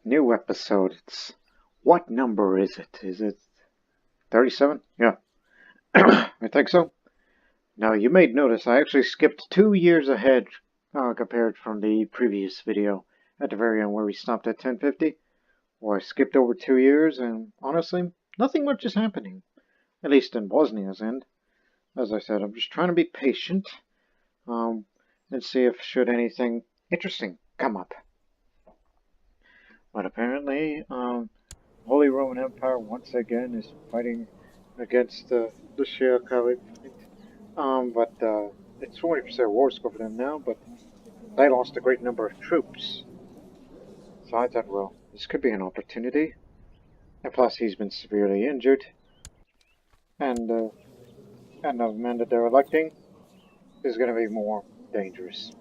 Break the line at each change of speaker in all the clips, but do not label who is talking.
new episode. It's what number is it? Is it 37? Yeah, I think so. Now you may notice I actually skipped 2 years ahead compared from the previous video at the very end where we stopped at 1050. Well, I skipped over 2 years, and honestly, nothing much is happening, at least in Bosnia's end. As I said, I'm just trying to be patient and see if should anything interesting come up. But apparently, Holy Roman Empire once again is fighting against the Shia Caliphate. But it's 20% war score for them now, but they lost a great number of troops. So I thought, well, this could be an opportunity. And plus, he's been severely injured. And the man that they're electing is going to be more dangerous.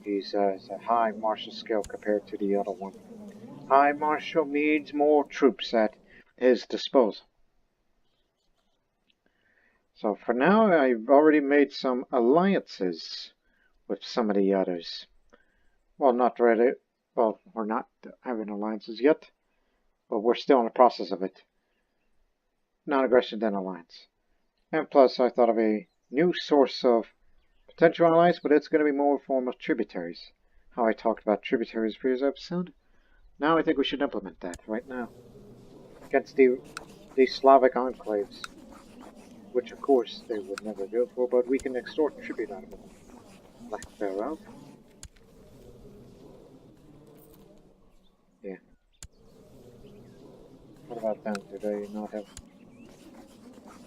He's a high martial skill compared to the other one. High marshal needs more troops at his disposal. So for now, I've already made some alliances with some of the others. Well, not really. Well, we're not having alliances yet, but we're still in the process of it. Non-aggression, then alliance. And plus, I thought of a new source of potential allies, but it's going to be more in form of tributaries. How I talked about tributaries previous episode. Now I think we should implement that right now. Against the Slavic enclaves. Which of course they would never go for, but we can extort tribute out of them. Lack thereof. Yeah. What about them? Do they not have...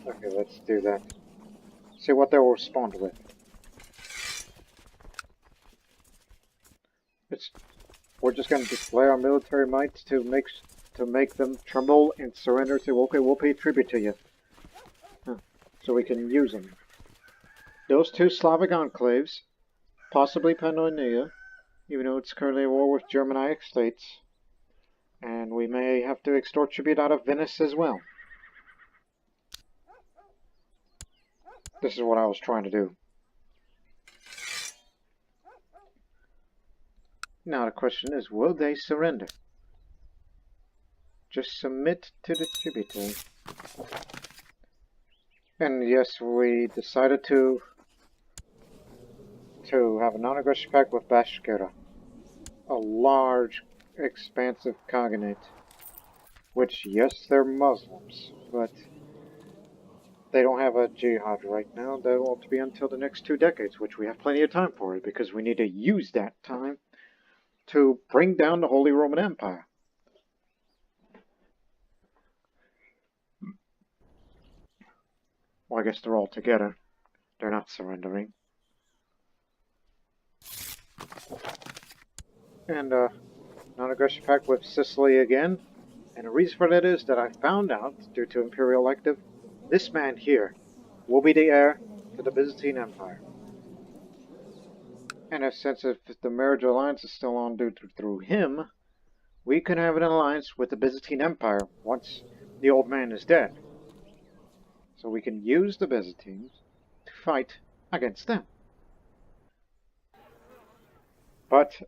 Okay, let's do that. See what they'll respond with. We're just going to display our military might to make them tremble and surrender. Say, okay, we'll pay tribute to you. So we can use them. Those two Slavic enclaves, possibly Pannonia, even though it's currently at war with Germanic states, and we may have to extort tribute out of Venice as well. This is what I was trying to do. Now the question is, will they surrender? Just submit to the tributary. And yes, we decided to have a non-aggression pact with Bashkira, a large, expansive cognate, which, yes, they're Muslims, but they don't have a jihad right now. That won't be until the next 2 decades, which we have plenty of time for it, because we need to use that time to bring down the Holy Roman Empire. Well, I guess they're all together. They're not surrendering. And non-aggression pact with Sicily again. And the reason for that is that I found out, due to Imperial Elective, this man here will be the heir to the Byzantine Empire. And since if the marriage alliance is still on due through him, we can have an alliance with the Byzantine Empire once the old man is dead. So we can use the Byzantines to fight against them. But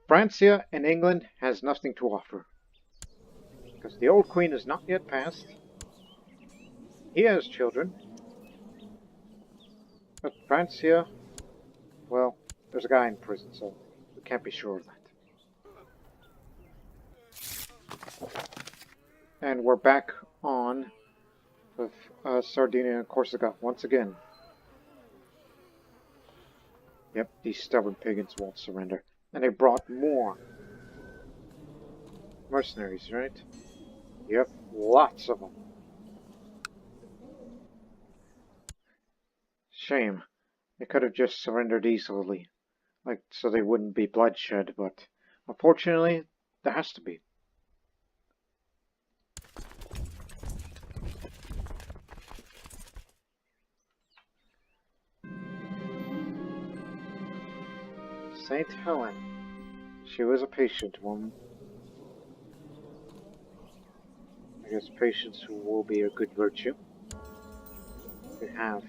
Francia and England has nothing to offer. Because the old queen is not yet passed. He has children. But Francia, well, there's a guy in prison, so we can't be sure of that. And we're back on with Sardinia and Corsica once again. Yep, these stubborn pagans won't surrender. And they brought more mercenaries, right? Yep, lots of them. Shame. They could have just surrendered easily, like so they wouldn't be bloodshed, but unfortunately, there has to be. Saint Helen. She was a patient woman. I guess patience will be a good virtue to have.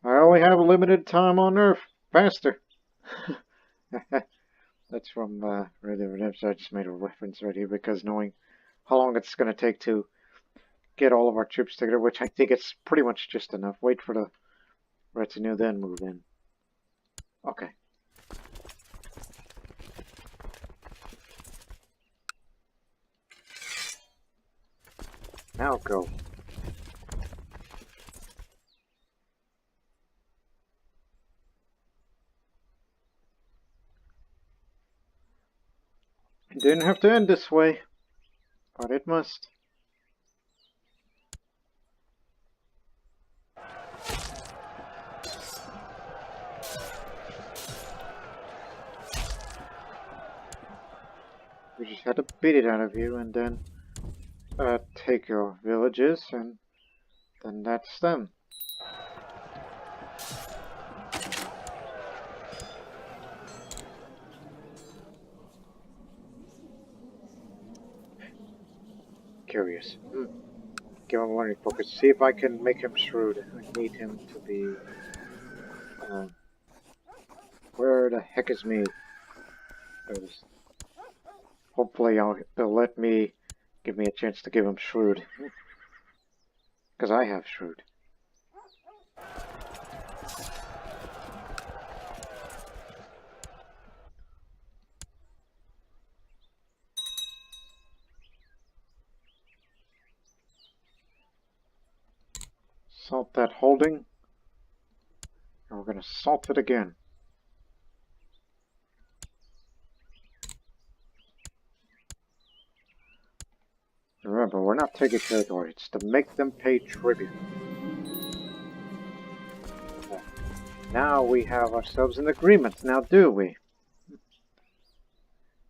I only have a limited time on Earth. Faster. That's from Red Dead Redemption. I just made a reference right here because knowing how long it's going to take to get all of our troops together, which I think it's pretty much just enough. Wait for the retinue, then move in. Okay. Now go. It didn't have to end this way, but it must. We just had to beat it out of you and then take your villages, and then that's them. Curious. Give him learning focus. See if I can make him shrewd. I need him to be... where the heck is me? Hopefully they'll let me... give me a chance to give him shrewd. Because I have shrewd. Salt that holding. And we're going to salt it again. Remember, we're not taking territory. It's to make them pay tribute. Okay. Now we have ourselves an agreement, now do we?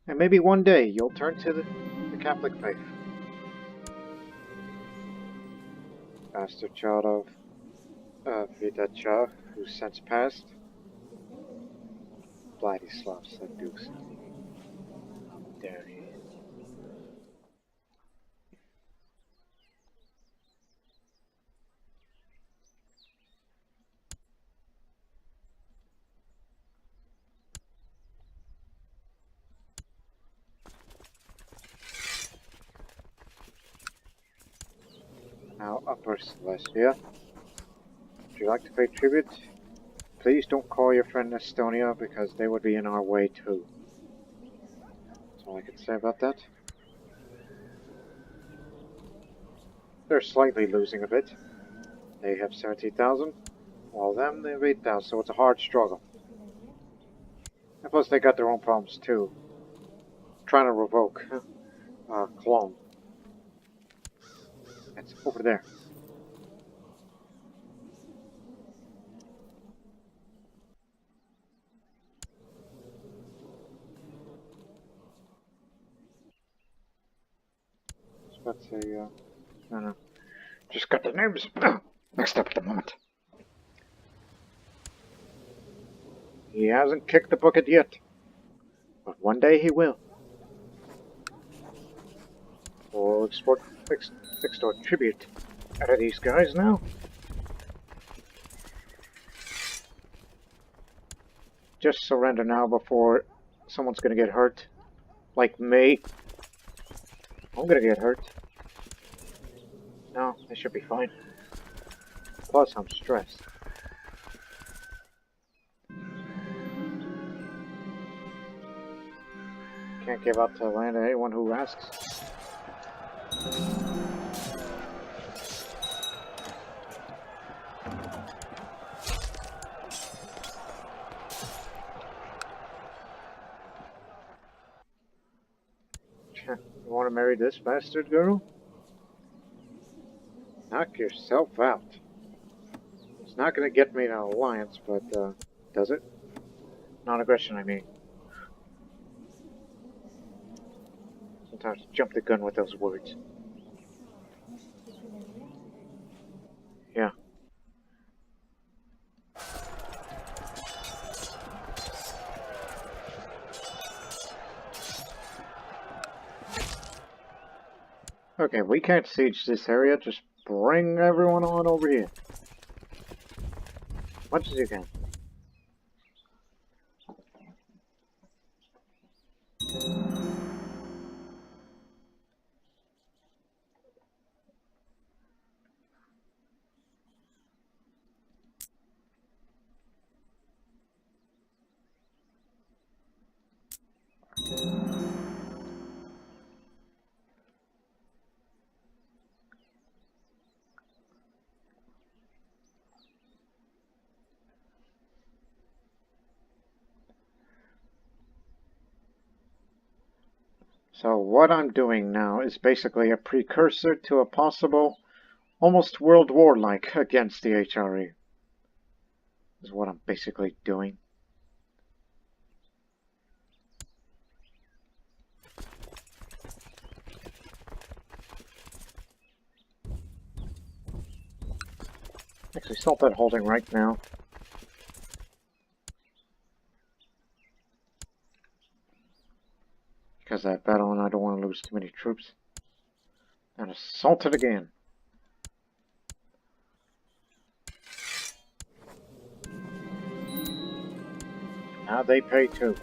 And maybe one day you'll turn to the Catholic faith. Bastard child of Vidacha, who since passed. Vladislav Sadus. Dare he? Now, Upper Celestia. Would you like to pay tribute? Please don't call your friend Estonia, because they would be in our way too. That's all I can say about that. They're slightly losing a bit. They have 70,000, while them they have 8,000, so it's a hard struggle. And plus they got their own problems too. Trying to revoke Cologne. It's over there. Let's say, no. Just got the names mixed up at the moment. He hasn't kicked the bucket yet, but one day he will. We'll extort tribute out of these guys now. Just surrender now before someone's gonna get hurt. Like me. I'm gonna get hurt. No, they should be fine. Plus, I'm stressed. Can't give up to land to anyone who asks. You want to marry this bastard girl? Knock yourself out. It's not going to get me an alliance, but, does it? Non-aggression, I mean. Sometimes jump the gun with those words. Yeah. Okay, we can't siege this area, just bring everyone on over here. Much as you can. So what I'm doing now is basically a precursor to a possible, almost World War-like against the HRE. Is what I'm basically doing. Actually, stop that holding right now. Because that battle and I don't want to lose too many troops. And assault it again. Now they pay too.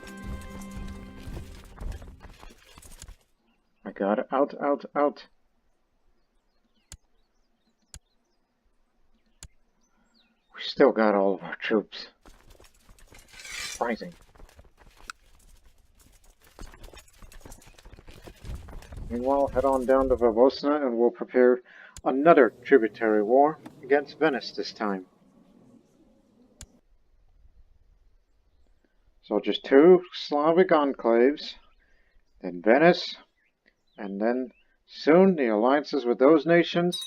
I got it. Out, out, out. We still got all of our troops. Surprising. Meanwhile, head on down to Bosnia and we'll prepare another tributary war against Venice this time. So just 2 Slavic enclaves, then Venice, and then soon the alliances with those nations,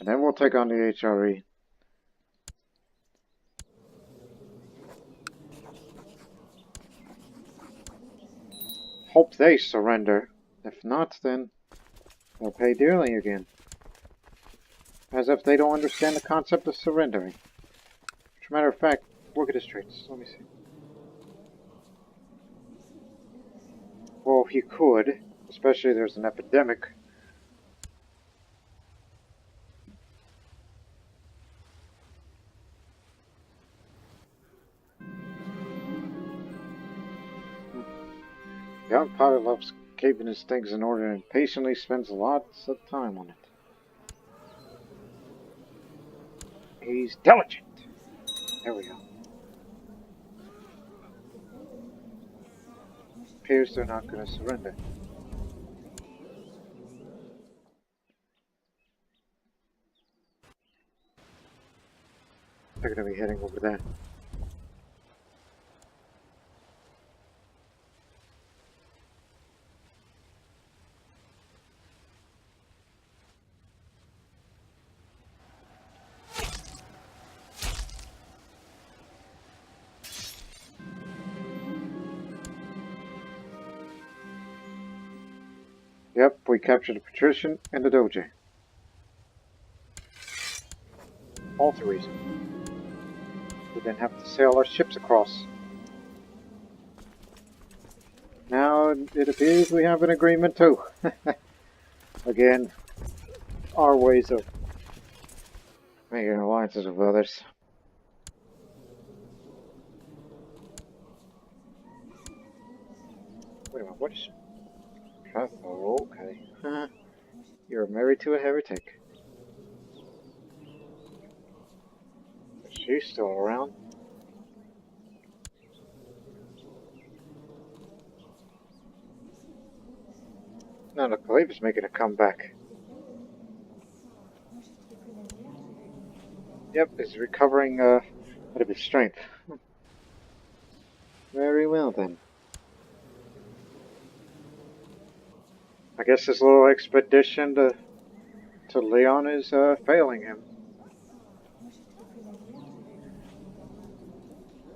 and then we'll take on the HRE. Hope they surrender. If not, then they'll pay dearly again. As if they don't understand the concept of surrendering. As a matter of fact, look at his traits. Let me see. Well, he could, especially there's an epidemic. Young pilot loves keeping his things in order and patiently spends lots of time on it. He's diligent. There we go. Appears they're not going to surrender. They're going to be heading over there. Yep, we captured the Patrician and the Doge. All 3 reasons. We didn't have to sail our ships across. Now it appears we have an agreement too. Again, our ways of making alliances with others. Wait a minute, what is... Oh, okay. You're married to a heretic. She's still around. Now the Caliph is making a comeback. Yep, he's recovering a bit of his strength. Very well then. I guess this little expedition to Leon is failing him.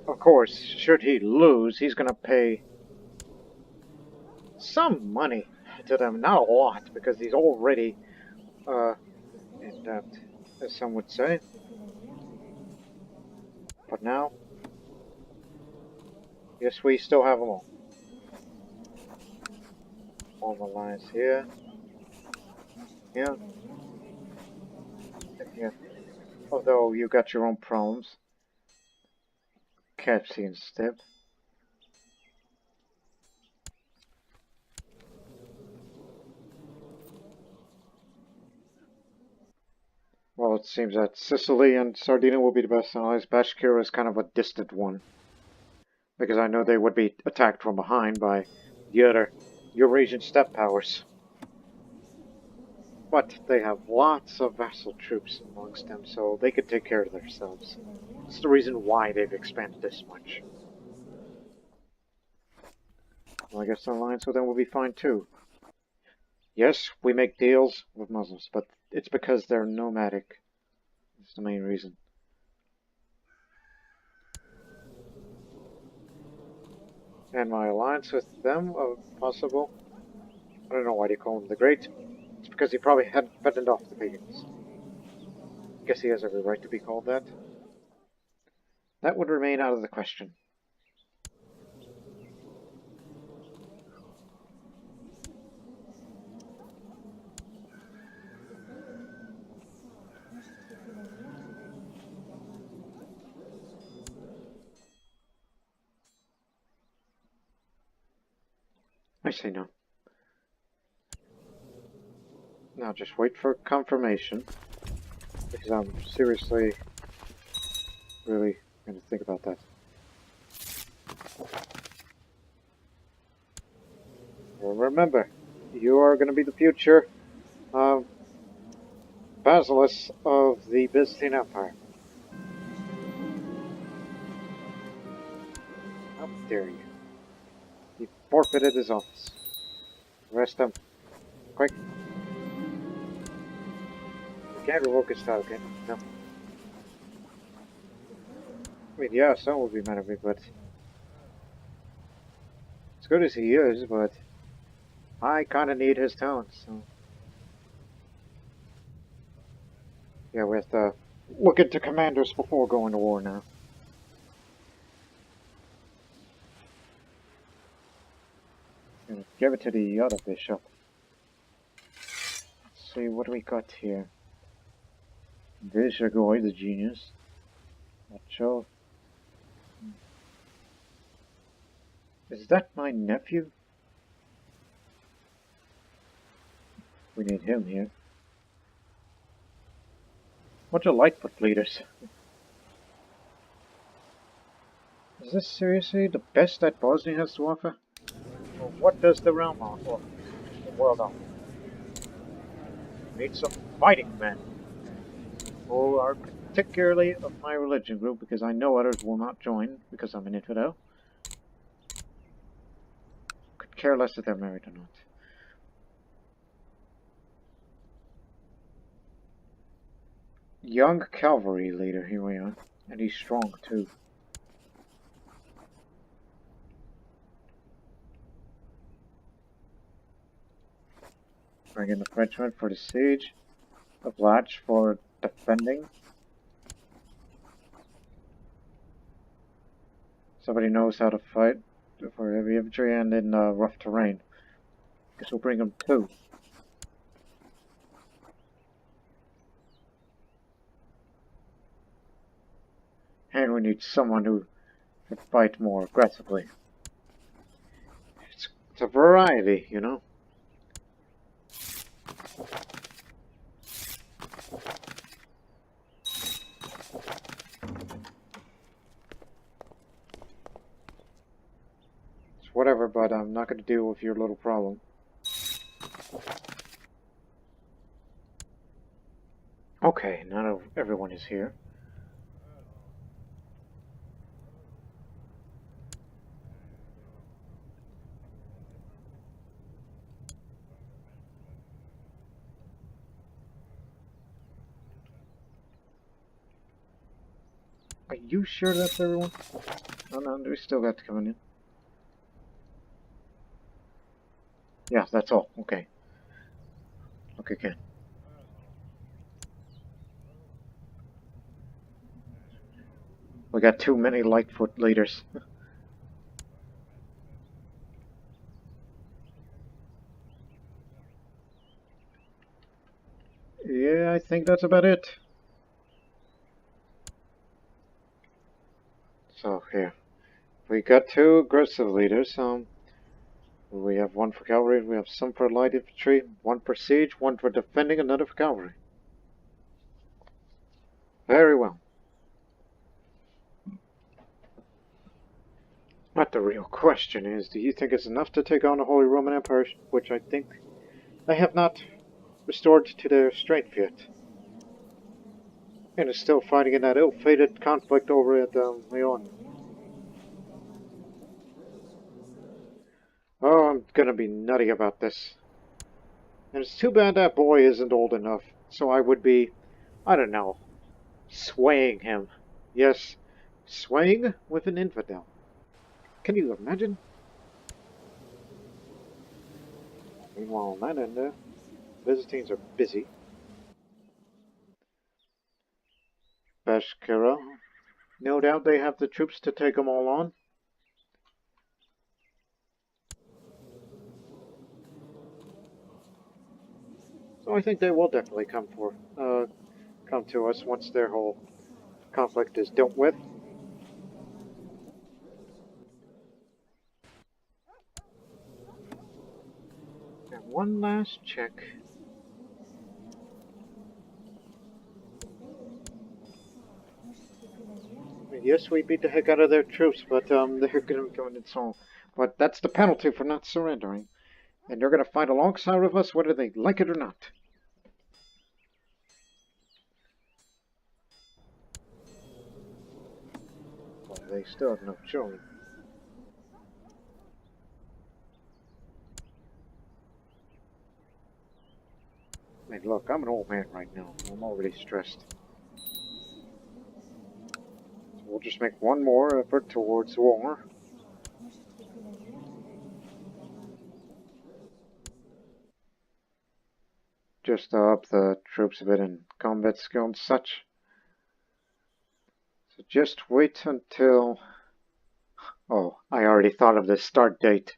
Of course, should he lose, he's going to pay some money to them. Not a lot, because he's already in debt, as some would say. But now, yes, we still have them all. All the lines here. Yeah. Yeah. Although you got your own problems. Capsy instead. Well, it seems that Sicily and Sardinia will be the best allies. Bashkir is kind of a distant one. Because I know they would be attacked from behind by the other Eurasian steppe powers. But they have lots of vassal troops amongst them, so they could take care of themselves. That's the reason why they've expanded this much. Well, I guess the alliance with them will be fine too. Yes, we make deals with Muslims, but it's because they're nomadic. That's the main reason. And my alliance with them, possible. I don't know why they call him the Great. It's because he probably hadn't fended off the pagans. Guess he has every right to be called that. That would remain out of the question. I say no. Now just wait for confirmation, because I'm seriously, really going to think about that. Well, remember, you are going to be the future Basileus of the Byzantine Empire. How dare you? He forfeited his office. Arrest him. Quick. You can't revoke his title, can you? No. I mean, yeah, some would be mad at me, but as good as he is, but I kind of need his talents, so yeah, we have to look into commanders before going to war now. And give it to the other bishop. Let's see, what do we got here? Vishagoy, the genius. Macho. Is that my nephew? We need him here. Bunch of Lightfoot leaders. Is this seriously the best that Bosnia has to offer? Or what does the realm offer? The world offer? We need some fighting men who are particularly of my religion group, because I know others will not join because I'm an infidel. Could care less if they're married or not. Young cavalry leader, here we are. And he's strong too. Bring in the Frenchmen for the siege. A Vlach for defending. Somebody knows how to fight for heavy infantry and in rough terrain. Guess we'll bring them too. And we need someone who can fight more aggressively. It's a variety, you know? It's whatever, but I'm not going to deal with your little problem. Okay, now everyone is here. Are you sure that's everyone? Oh no, we still got to come in. Yeah, that's all. Okay. Okay, Ken. We got too many Lightfoot leaders. Yeah, I think that's about it. So, here. We got two aggressive leaders. We have one for cavalry, we have some for light infantry, one for siege, one for defending, another for cavalry. Very well. But the real question is, do you think it's enough to take on the Holy Roman Empire, which I think they have not restored to their strength yet, and is still fighting in that ill-fated conflict over at Leon? Oh, I'm gonna be nutty about this. And it's too bad that boy isn't old enough, so I would be, I don't know, swaying him. Yes, swaying with an infidel. Can you imagine? Meanwhile, on that end, Byzantines are busy. Bashkira, no doubt they have the troops to take them all on. So I think they will definitely come to us once their whole conflict is dealt with. And one last check. Yes, we beat the heck out of their troops, but they're going to be coming in soon. But that's the penalty for not surrendering. And they're going to fight alongside of us, whether they like it or not. Well, they still have no children. I mean, look, I'm an old man right now. I'm already stressed. So we'll just make one more effort towards war. Just to up the troops a bit in combat skill and such. So just wait until... Oh, I already thought of the start date.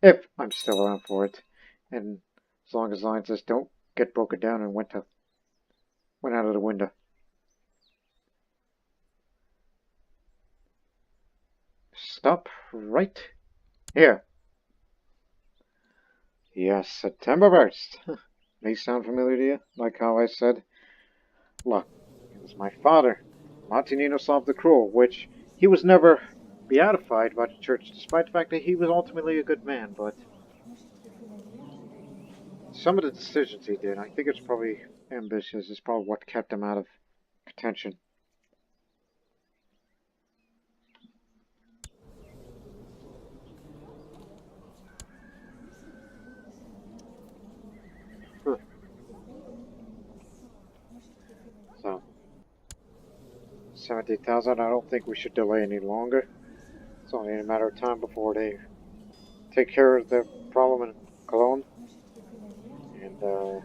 If I'm still around for it. And as long as alliances don't get broken down and went out of the window. Stop right here. Yes, September 1st. May sound familiar to you? Like how I said, look, it was my father, Montanino solved the Cruel, which he was never beatified by the church, despite the fact that he was ultimately a good man, but some of the decisions he did, I think it's probably ambitious, is probably what kept him out of contention. So, 70,000, I don't think we should delay any longer. It's only a matter of time before they take care of the problem in Cologne and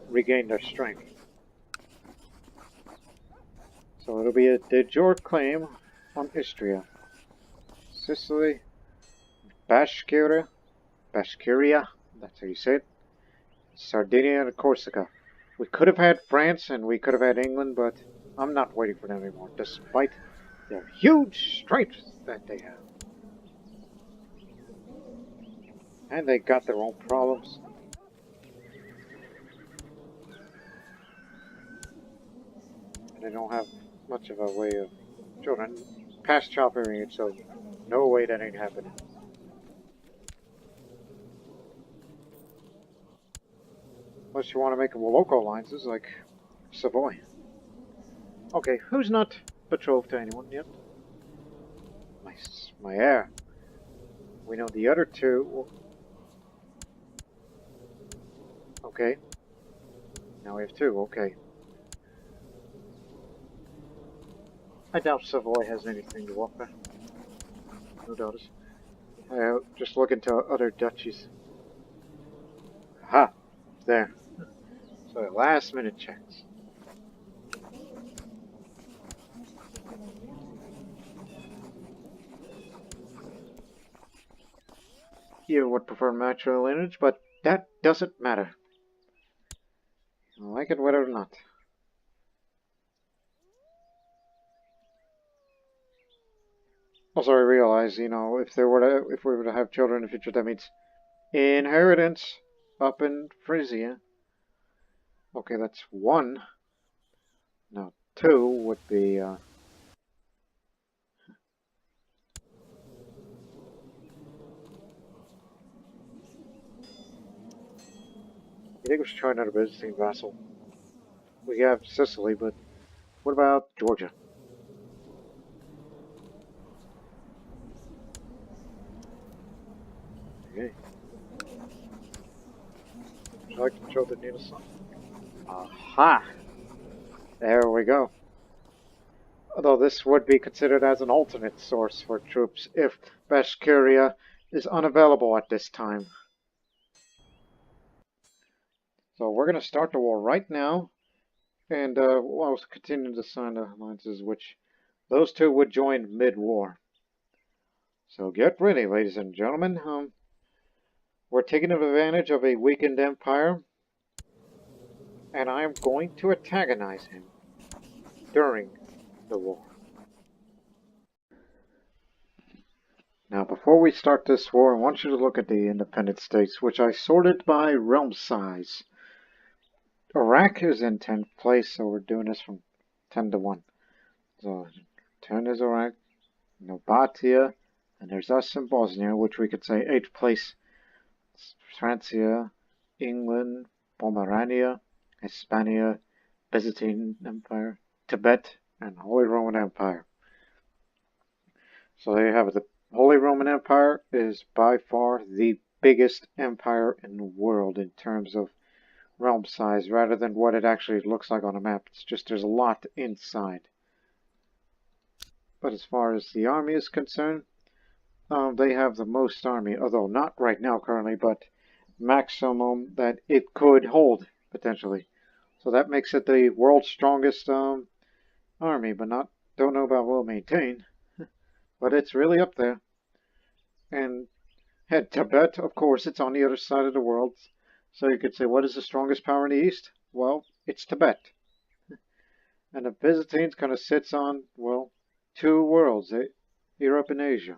regain their strength. So it'll be a de jure claim on Istria, Sicily, Bashkiria, that's how you say it, Sardinia and Corsica. We could have had France and we could have had England, but I'm not waiting for them anymore, despite their huge strength that they have. And they got their own problems. And they don't have much of a way of children past childbearing age, so no way that ain't happening. Unless you want to make them local alliances like Savoy. Okay, who's not betrothed to anyone yet? My heir. We know the other two. Okay. Now we have two, okay. I doubt Savoy has anything to offer. No doubters. Just look into other duchies. Aha! There. So last minute chance. You would prefer natural lineage, but that doesn't matter. I like it whether or not. Also, I realize, you know, if we were to have children in the future, that means inheritance up in Frisia. Okay, that's one. Now, two would be, You think we should try another Byzantine vassal? We have Sicily, but what about Georgia? Okay. Would you like to control the needle sun? Aha! There we go. Although this would be considered as an alternate source for troops if Bashkiria is unavailable at this time. So we're going to start the war right now, and we'll continue to sign the alliances, which those two would join mid-war. So get ready, ladies and gentlemen. We're taking advantage of a weakened empire, and I'm going to antagonize him during the war. Now, before we start this war, I want you to look at the independent states, which I sorted by realm size. Iraq is in 10th place, so we're doing this from 10 to 1. So 10 is Iraq, Nobatia, and there's us in Bosnia, which we could say 8th place. Francia, England, Pomerania, Hispania, Byzantine Empire, Tibet, and Holy Roman Empire. So there you have it. The Holy Roman Empire is by far the biggest empire in the world in terms of realm size, rather than what it actually looks like on a map. It's just there's a lot inside. But as far as the army is concerned, they have the most army, although not right now currently, but maximum that it could hold potentially. So that makes it the world's strongest army, but don't know about well maintained. But it's really up there. And had Tibet, of course, it's on the other side of the world. So you could say, what is the strongest power in the East? Well, it's Tibet. And the Byzantines kind of sits on, well, two worlds, Europe and Asia.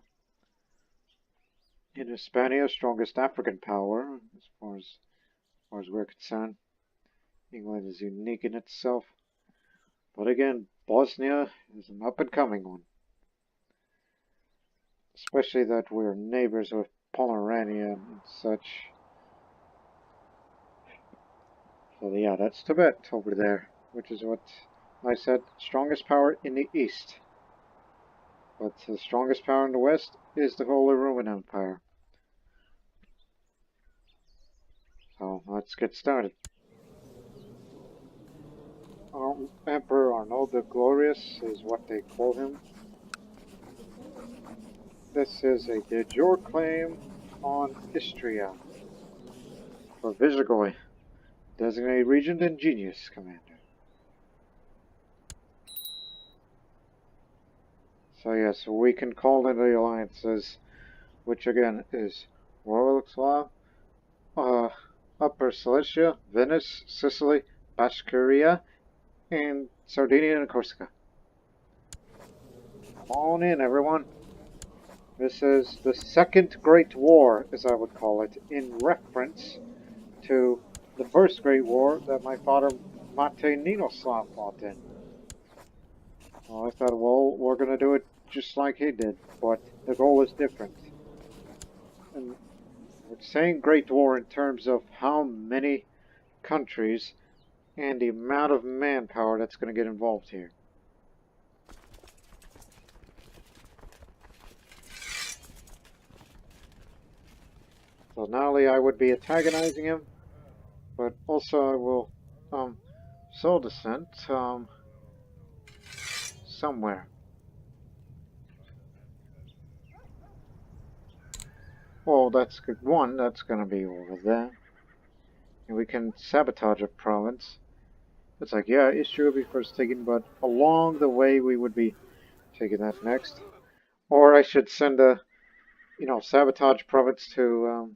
In Hispania, strongest African power, as far as we're concerned. England is unique in itself. But again, Bosnia is an up-and-coming one. Especially that we're neighbors with Pomerania and such. So yeah, that's Tibet over there, which is what I said, strongest power in the East. But the strongest power in the West is the Holy Roman Empire. So let's get started. Emperor Arnold the Glorious is what they call him. This is a de jure claim on Istria for Visigoy, designated Regent and Genius Commander. So yes, we can call in the alliances, which again is Wrocław, Upper Silesia, Venice, Sicily, Bashkiria, and Sardinia and Corsica. Come on in, everyone. This is the Second Great War, as I would call it, in reference to the First Great War that my father Mate Ninoslav fought in. Well, I thought, well, we're going to do it just like he did, but the goal is different. And we're saying Great War in terms of how many countries and the amount of manpower that's going to get involved here. So not only I would be antagonizing him, but also I will soul descent somewhere. Well, that's good. One, that's going to be over there. And we can sabotage a province. It's like, yeah, Istria will be first taken, but along the way we would be taking that next. Or I should send a, sabotage province to,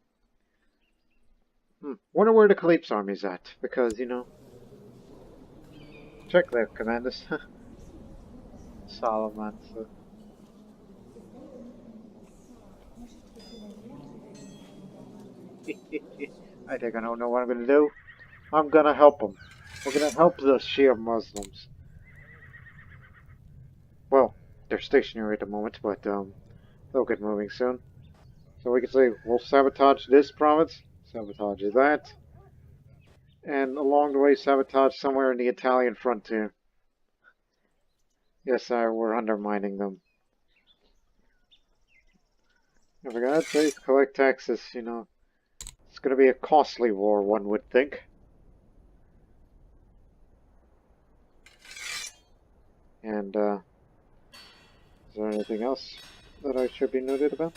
wonder where the Khaliph's army's at, because, check there, commanders. Solomon. So. I think I don't know what I'm going to do. I'm going to help them. We're going to help the Shia Muslims. Well, they're stationary at the moment, but they'll get moving soon. So we can say, we'll sabotage this province, sabotage that, and along the way sabotage somewhere in the Italian frontier. Yes, we're undermining them. And for God's sake, collect taxes, It's going to be a costly war, one would think. And, is there anything else that I should be noted about?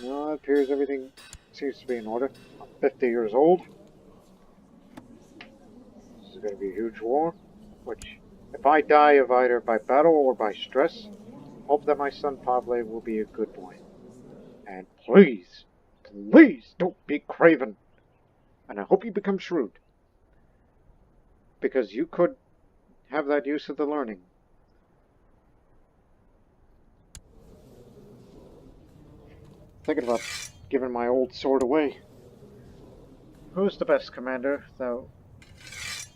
No, it appears everything seems to be in order. I'm 50 years old. This is going to be a huge war, which, if I die of either by battle or by stress, hope that my son Pavle will be a good boy. And please, please don't be craven. And I hope you become shrewd. Because you could have that use of the learning. Thinking about giving my old sword away. Who's the best commander, though,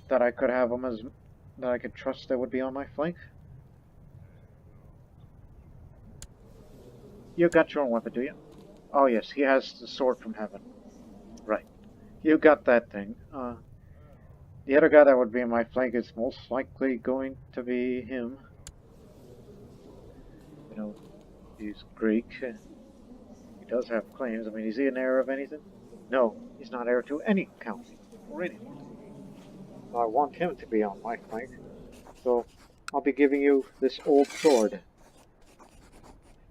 that I could have that I could trust that would be on my flank? You got your own weapon, do you? Oh yes, he has the sword from heaven. Right. You got that thing. The other guy that would be on my flank is most likely going to be him. You know, he's Greek. He does have claims. I mean, is he an heir of anything? No, he's not heir to any county or anything. I want him to be on my flank, so I'll be giving you this old sword.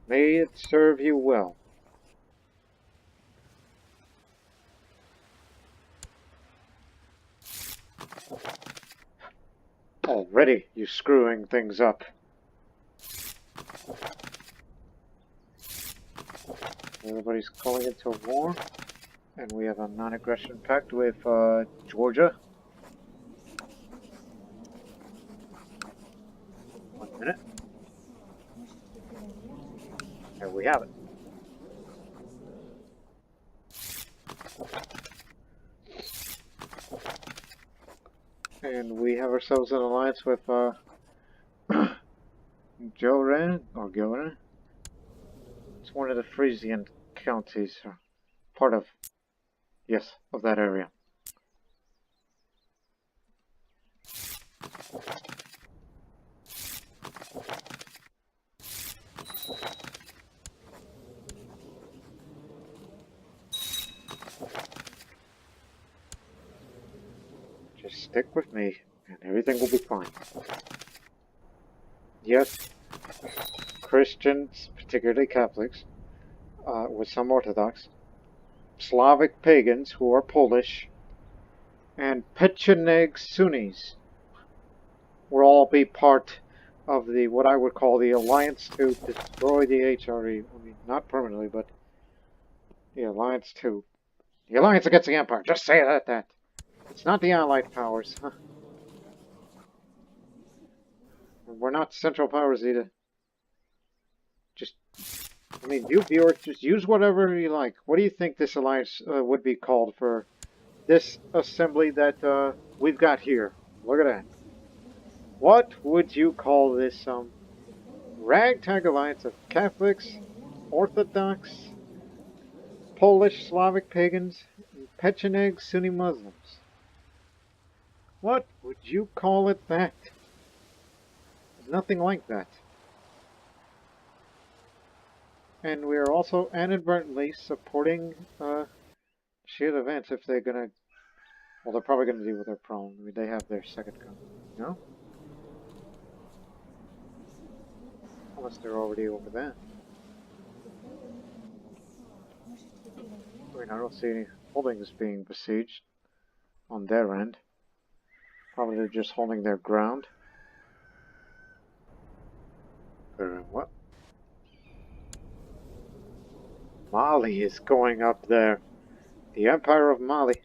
May it serve you well. Already you screwing things up. Everybody's calling into war, and we have a non-aggression pact with Georgia. 1 minute. There we have it. And we have ourselves an alliance with Joren or Goren. It's one of the Frisian counties, part of, yes, of that area. Just stick with me, and everything will be fine. Yes, Christians, particularly Catholics, with some Orthodox, Slavic pagans who are Polish, and Pecheneg Sunnis will all be part of the what I would call the alliance to destroy the HRE. I mean, not permanently, but the alliance against the Empire. Just say that. It's not the Allied powers. Huh? We're not Central Powers either. Just, I mean, you viewers, just use whatever you like. What do you think this alliance would be called for this assembly that we've got here? Look at that. What would you call this ragtag alliance of Catholics, Orthodox, Polish, Slavic pagans, and Pecheneg Sunni Muslims? What would you call it that? Nothing like that. And we are also inadvertently supporting Shield events if they're gonna. Well, they're probably gonna deal with their problem. I mean, they have their second coming. No? Unless they're already over there. I mean, I don't see any holdings being besieged on their end. Probably they're just holding their ground. What? Mali is going up there. The Empire of Mali.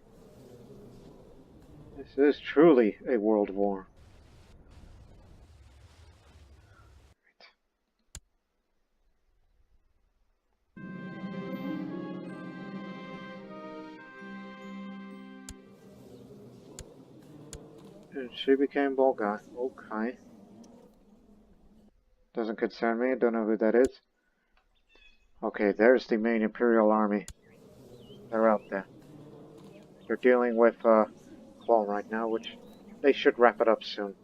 This is truly a world war. And she became Bulgar. Okay. Doesn't concern me. Don't know who that is. Okay, there's the main Imperial army. They're out there. They're dealing with Clone right now, which they should wrap it up soon.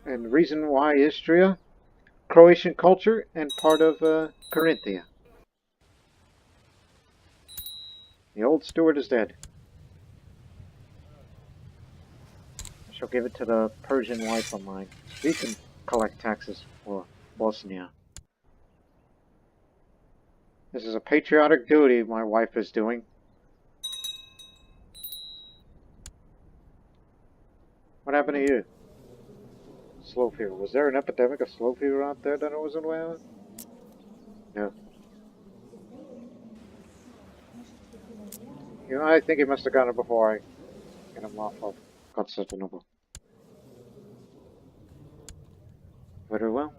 And the reason why Istria? Croatian culture and part of Carinthia. The old steward is dead. I shall give it to the Persian wife of mine. She can collect taxes for Bosnia. This is a patriotic duty my wife is doing. What happened to you? Slow fever. Was there an epidemic of slow fever out there that I wasn't aware of? No. You know, I think he must have gotten it before I get him off of Constantinople. Very well.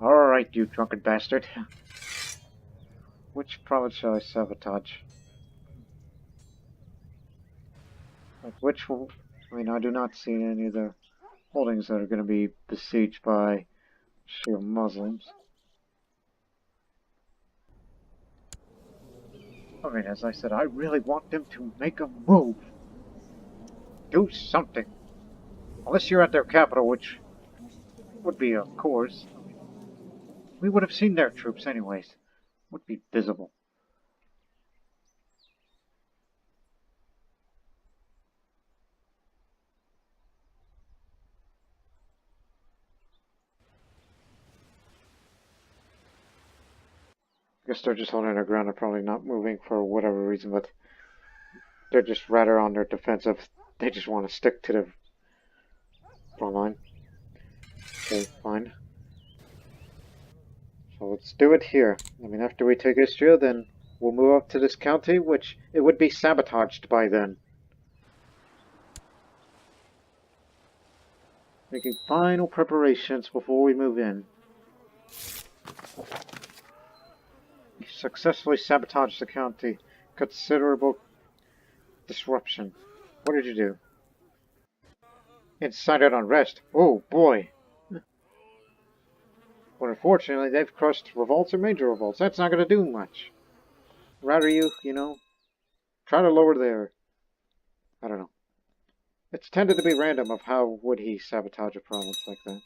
Alright, you drunken bastard. Which province shall I sabotage? Like, which one? I mean, I do not see any of the holdings that are going to be besieged by Shia Muslims. I mean, as I said, I really want them to make a move. Do something. Unless you're at their capital, which would be, of course. We would have seen their troops anyways. Would be visible. I guess they're just holding their ground and probably not moving for whatever reason, but they're just rather on their defensive. They just want to stick to the front line. Okay, fine. So let's do it here. I mean, after we take Istria, then we'll move up to this county, which it would be sabotaged by then. Making final preparations before we move in. We successfully sabotaged the county. Considerable disruption. What did you do? Incited unrest. Oh boy. But unfortunately, they've crushed revolts or major revolts. That's not going to do much. Rather you know, try to lower their... I don't know. It's tended to be random of how would he sabotage a province like that.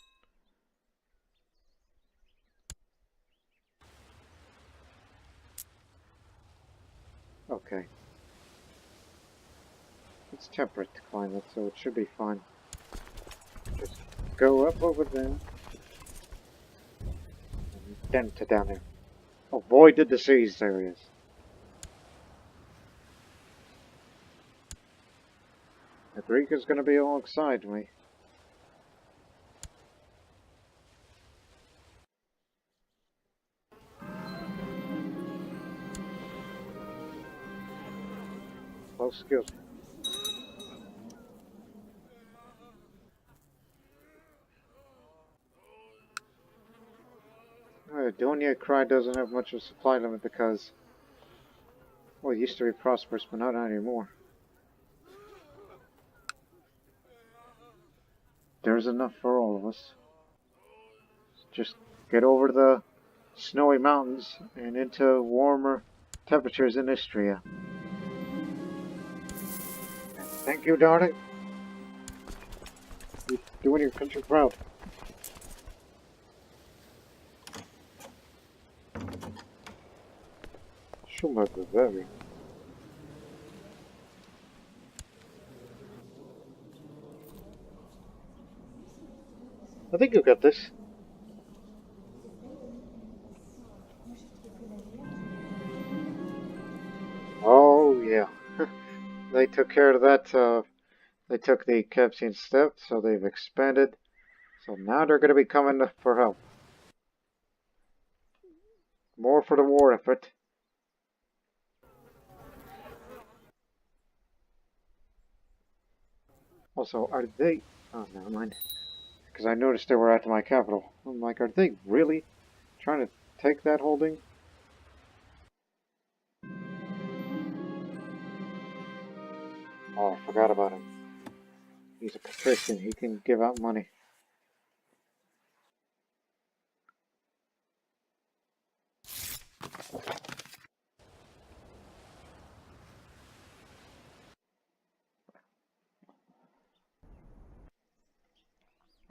Okay. It's temperate climate, so it should be fine. Just go up over there. And then to down there. Avoid the diseased areas. The Greek is going to be alongside me. Low skills. Donia Cry doesn't have much of a supply limit because, well, it used to be prosperous, but not anymore. There's enough for all of us. Just get over the snowy mountains and into warmer temperatures in Istria. Thank you, darling. You're doing your country proud. Schumacher, very. I think you got this. Oh, yeah. They took care of that. They took the Capsian Steppe, so they've expanded. So now they're going to be coming for help. More for the war effort. Also, are they... Oh, never mind. Because I noticed they were at my capital. I'm like, are they really trying to take that holding? Oh, I forgot about him. He's a patrician. He can give out money.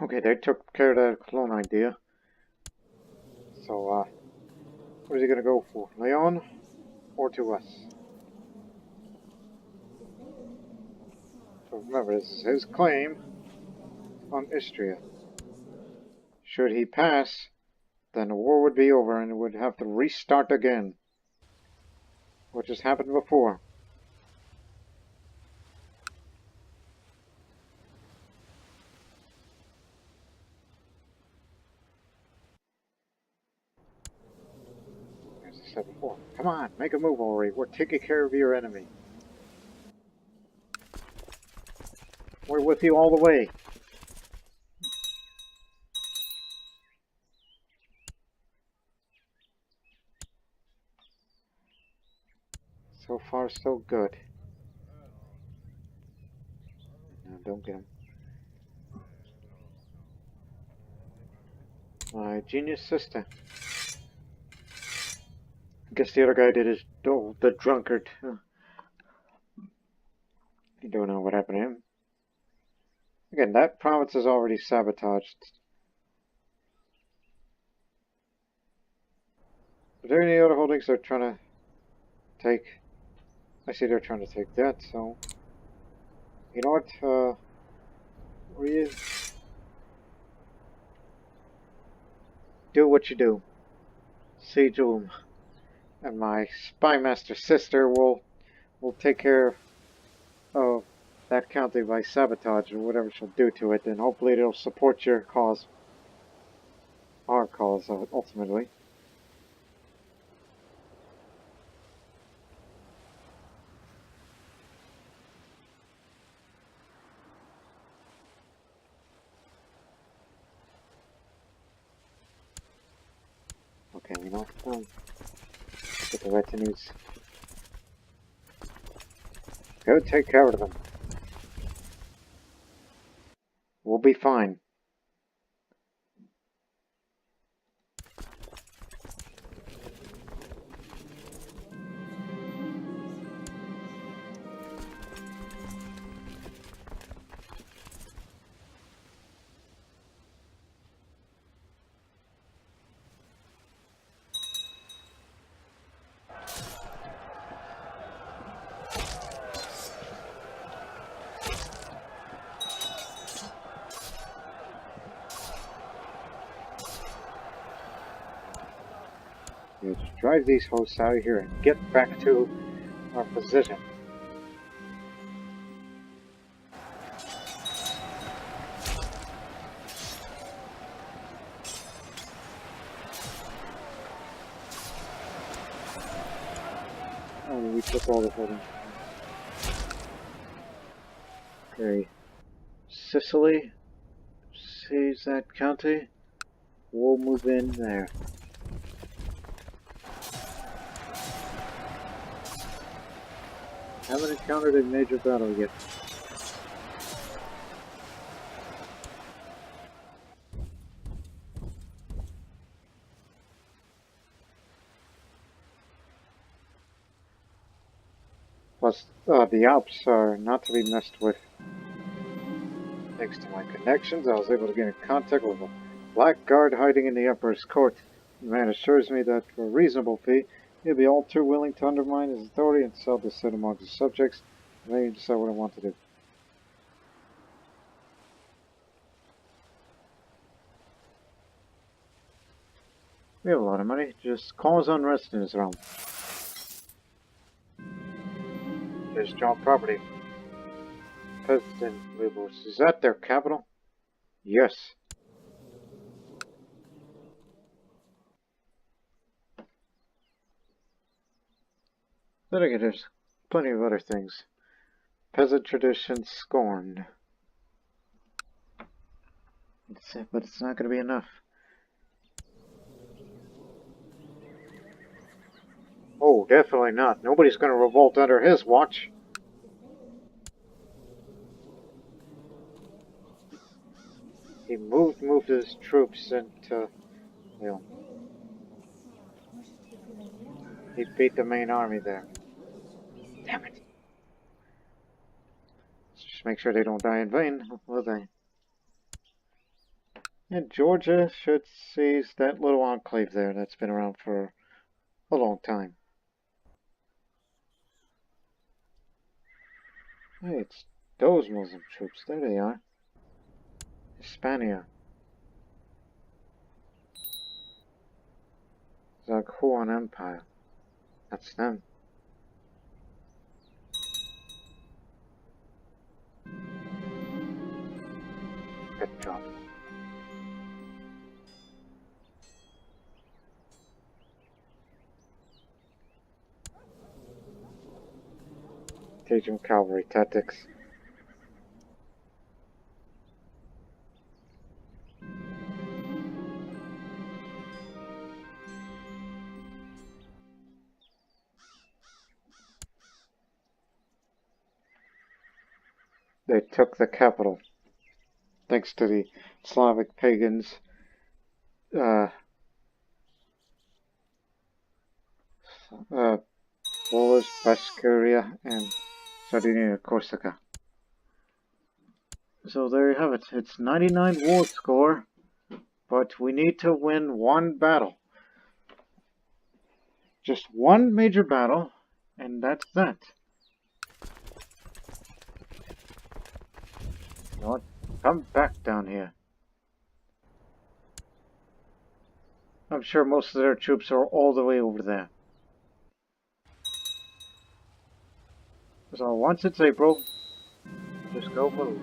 Okay, they took care of that clone idea. So, where's he gonna go for? Leon or to us? So remember, this is his claim on Istria. Should he pass, then the war would be over and it would have to restart again, which has happened before. As I said before, come on, make a move already. We're taking care of your enemy. We're with you all the way. So far, so good. No, don't get him. My genius sister. I guess the other guy did his the drunkard. You don't know what happened to him. Again, that province is already sabotaged. Are there any other holdings they're trying to take? I see they're trying to take that, so... You know what, where you... Do what you do. Siege them. And my spy master sister will take care of that county by sabotage or whatever she'll do to it, and hopefully it'll support your cause. Our cause, ultimately. Okay, you know, get the retinues. Go take care of them. We'll be fine. Let's drive these hosts out of here and get back to our position. Oh, we took all the holdings. Okay. Sicily. Seize that county. We'll move in there. Haven't encountered a major battle yet. Plus, the Alps are not to be messed with. Thanks to my connections, I was able to get in contact with a black guard hiding in the Emperor's court. The man assures me that for a reasonable fee, he'll be all too willing to undermine his authority and sell the sin among his subjects. And then you decide what I want to do. We have a lot of money. Just cause unrest in his realm. There's job property. President Libos. Is that their capital? Yes. Then again, there's plenty of other things. Peasant tradition scorned. But it's not going to be enough. Oh, definitely not. Nobody's going to revolt under his watch. He moved his troops into, you know, he beat the main army there. Damn it. Let's just make sure they don't die in vain, will they? And Georgia should seize that little enclave there that's been around for a long time. Hey, it's those Muslim troops. There they are. Hispania. Zaghuan Empire. That's them. Good job. Teach them cavalry tactics. They took the capital, thanks to the Slavic pagans, Polish, Bashkiria, and Sardinia, Corsica. So there you have it. It's 99 war score, but we need to win one battle. Just one major battle, and that's that. You know what? Come back down here. I'm sure most of their troops are all the way over there. So once it's April, just go move.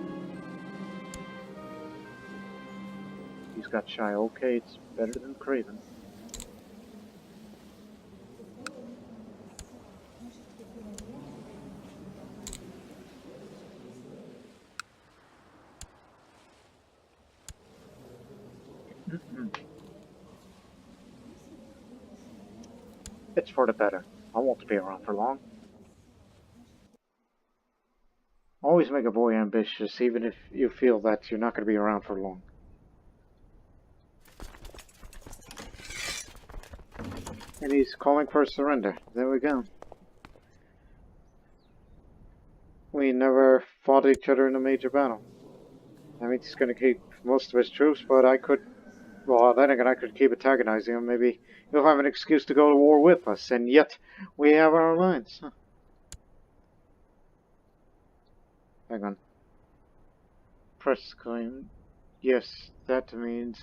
He's got shy. Okay, it's better than Craven. It's for the better. I won't be around for long. Always make a boy ambitious, even if you feel that you're not going to be around for long. And he's calling for a surrender. There we go. We never fought each other in a major battle. I mean, he's going to keep most of his troops, but I could... Well, then again, I could keep antagonizing him. Maybe he'll have an excuse to go to war with us, and yet we have our alliance. Huh. Hang on. Press claim. Yes, that means,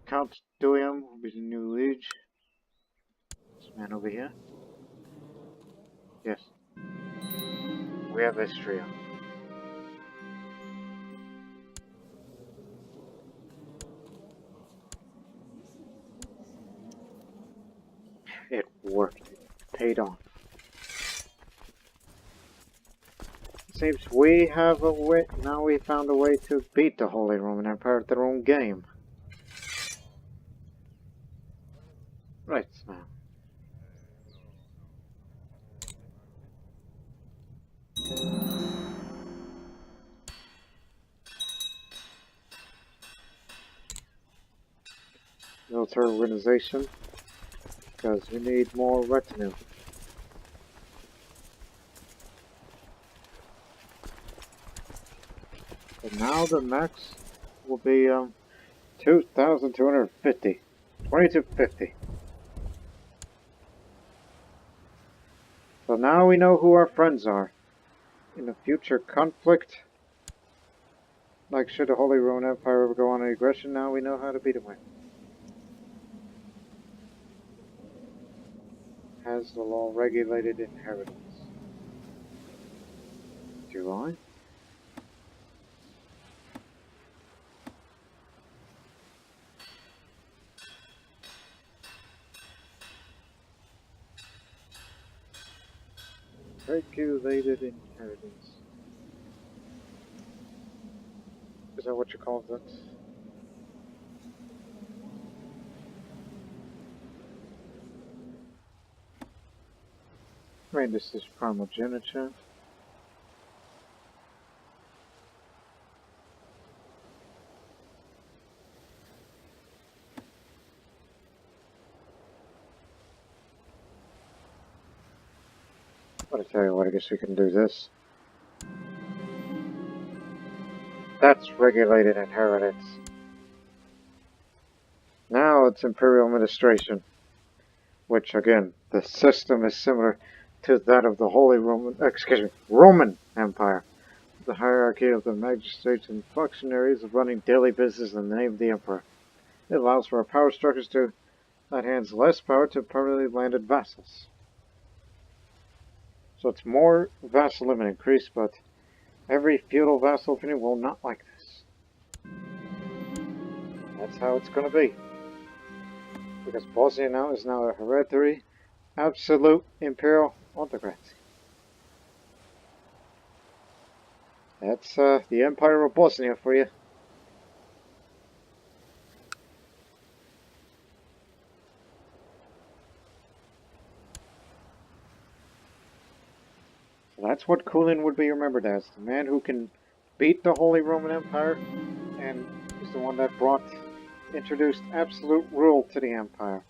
Count Duium will be the new liege. This man over here. Yes. We have Istria. It worked. It paid off. Seems we have a way. Now we found a way to beat the Holy Roman Empire at their own game. Right now. Military organization, because we need more retinue. But now the max will be 2,250. 2250. So now we know who our friends are. In a future conflict, like should the Holy Roman Empire ever go on an aggression, now we know how to beat them with. Has the law regulated inheritance? Do I? Regulated inheritance. Is that what you call that? I mean, this is primogeniture. But I tell you what, I guess we can do this. That's regulated inheritance. Now it's imperial administration, which again, the system is similar to that of the Roman Empire. The hierarchy of the magistrates and functionaries of running daily business in the name of the emperor. It allows for power structures that hands less power to permanently landed vassals. So it's more vassal limit increase, but every feudal vassal opinion will not like this. That's how it's going to be. Because Bosnia now is a hereditary, absolute imperial autocracy. That's the Empire of Bosnia for you. So that's what Kulin would be remembered as. The man who can beat the Holy Roman Empire and is the one that introduced absolute rule to the empire.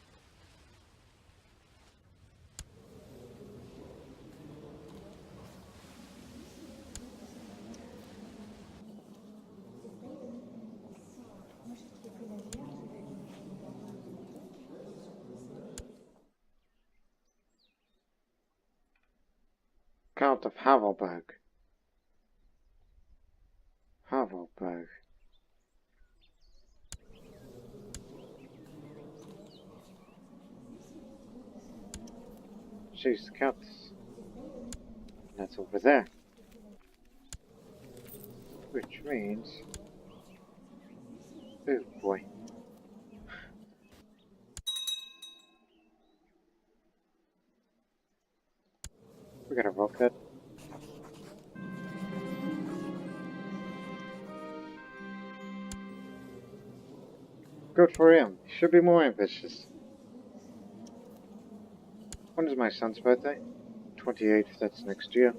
Count of Havelberg. Havelberg. She's the Countess. That's over there. Which means... oh boy. We gotta rock that. Good for him. Should be more ambitious. When is my son's birthday? 28th, that's next year.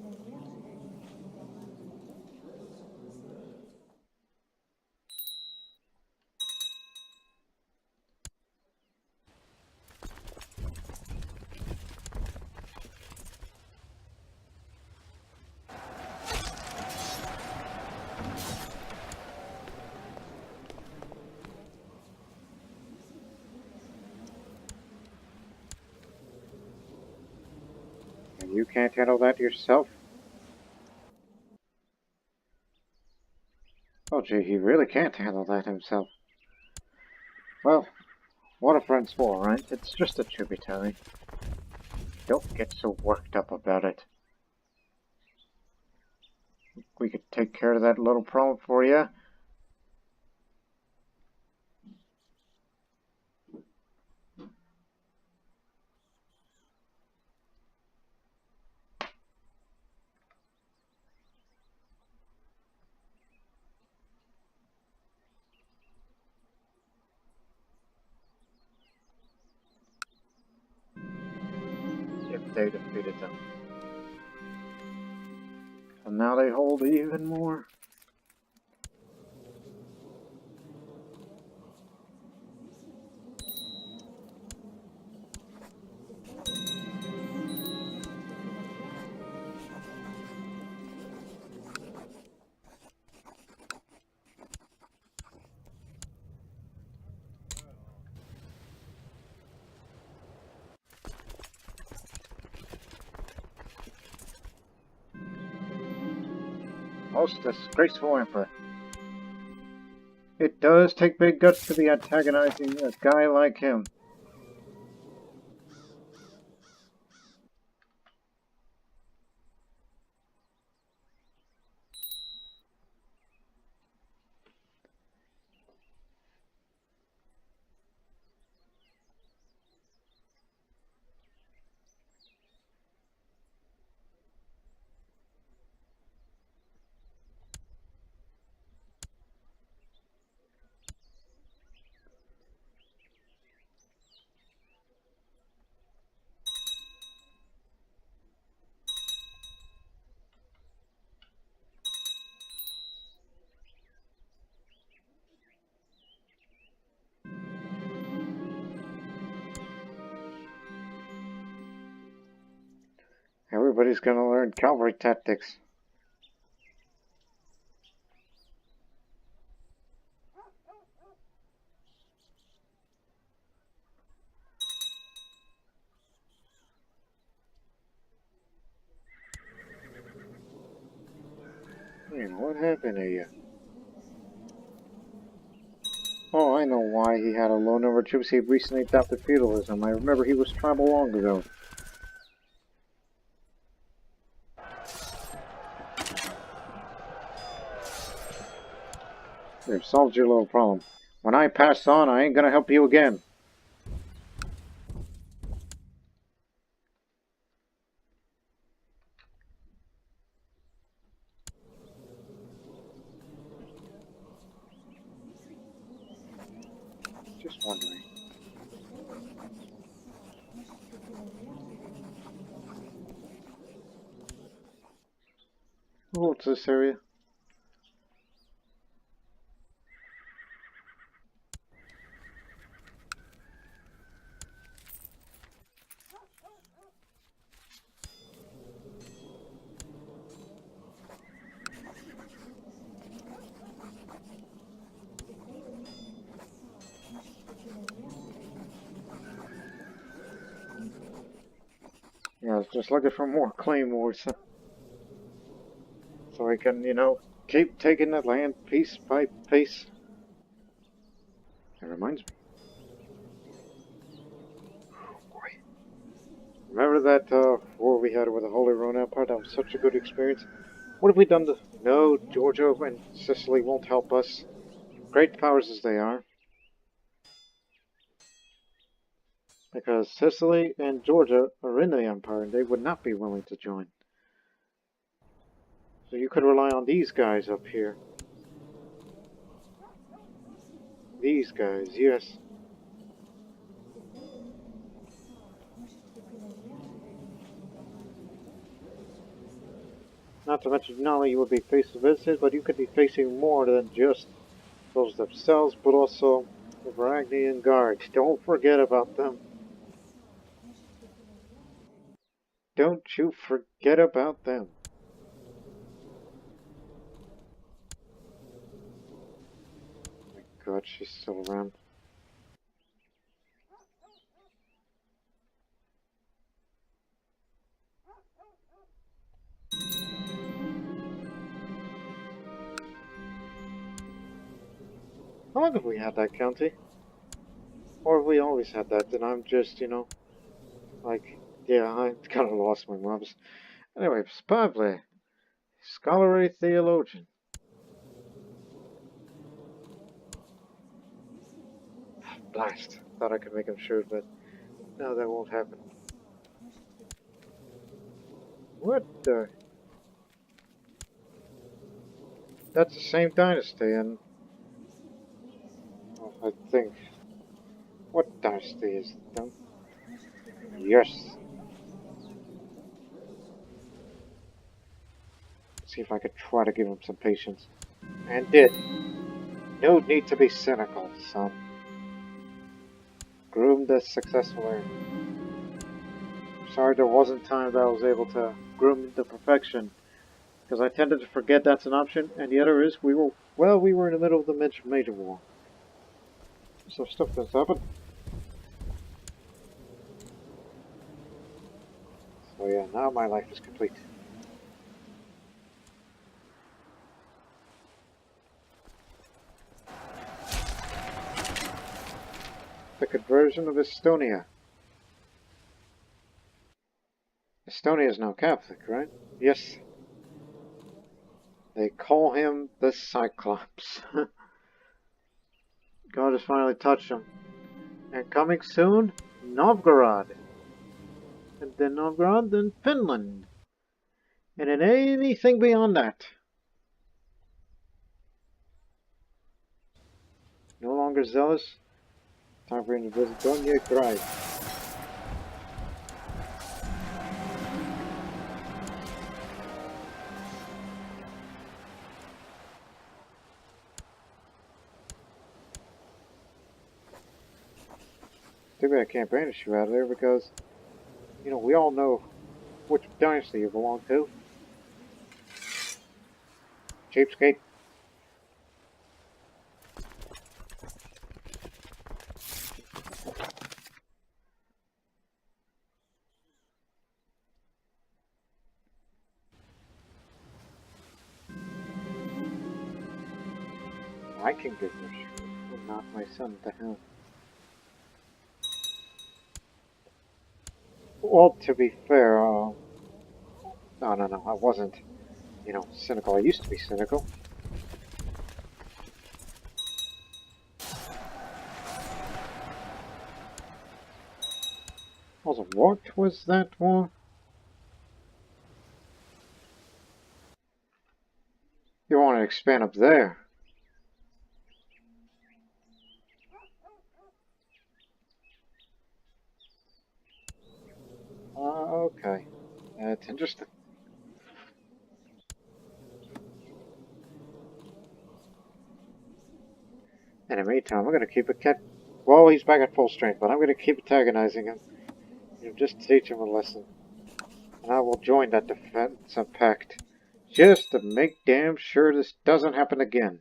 And you can't handle that yourself? Oh gee, he really can't handle that himself. Well, what a friend's for, right? It's just a tributary. Don't get so worked up about it. We could take care of that little problem for you. If they defeated them. And now they hold even more. Most disgraceful emperor. It does take big guts to be antagonizing a guy like him. Everybody's gonna learn cavalry tactics. What happened to you? Oh, I know why he had a low number of troops. He recently adopted feudalism. I remember he was tribal long ago. There, solved your little problem. When I pass on, I ain't gonna help you again. Just wondering. Who holds this area? Yeah, I was just looking for more claymores. So we can, keep taking the land piece by piece. That reminds me. Boy. Remember that war we had with the Holy Roman Empire? That was such a good experience. What have we done to... No, Georgia and Sicily won't help us. Great powers as they are. Because Sicily and Georgia are in the Empire and they would not be willing to join. So you could rely on these guys up here. These guys, yes. Not to mention, not only you would be facing visitors, but you could be facing more than just those themselves, but also the Varagnian guards. Don't forget about them. Don't you forget about them. Oh my God, she's still around. How long have we had that county? Or have we always had that? And I'm just, like, yeah, I kind of lost my mumps. Anyway, Spavle, scholarly theologian. Blast. Thought I could make him sure, but no, that won't happen. What the? That's the same dynasty, and well, I think. What dynasty is it? Yes. See if I could try to give him some patience. And did. No need to be cynical, son. Groomed us successfully. Sorry there wasn't time that I was able to groom to perfection. Because I tended to forget that's an option, and the other is we were in the middle of the major war. So stuff does happen. So yeah, now my life is complete. The conversion of Estonia. Estonia is now Catholic, right? Yes. They call him the Cyclops. God has finally touched him. And coming soon, Novgorod. And then Novgorod, then Finland. And then anything beyond that. No longer zealous. Time for him to visit Donya Grai. Too bad I can't banish you out of there because, we all know which dynasty you belong to. Cheapskate. I can give you a shirt, but not my son. The hell. Well, to be fair, no, I wasn't, cynical. I used to be cynical. Also, what was that one? You want to expand up there? Okay. That's interesting. In the meantime, I'm going to keep it well, he's back at full strength, but I'm going to keep antagonizing him. Just teach him a lesson. And I will join that defensive pact. Just to make damn sure this doesn't happen again.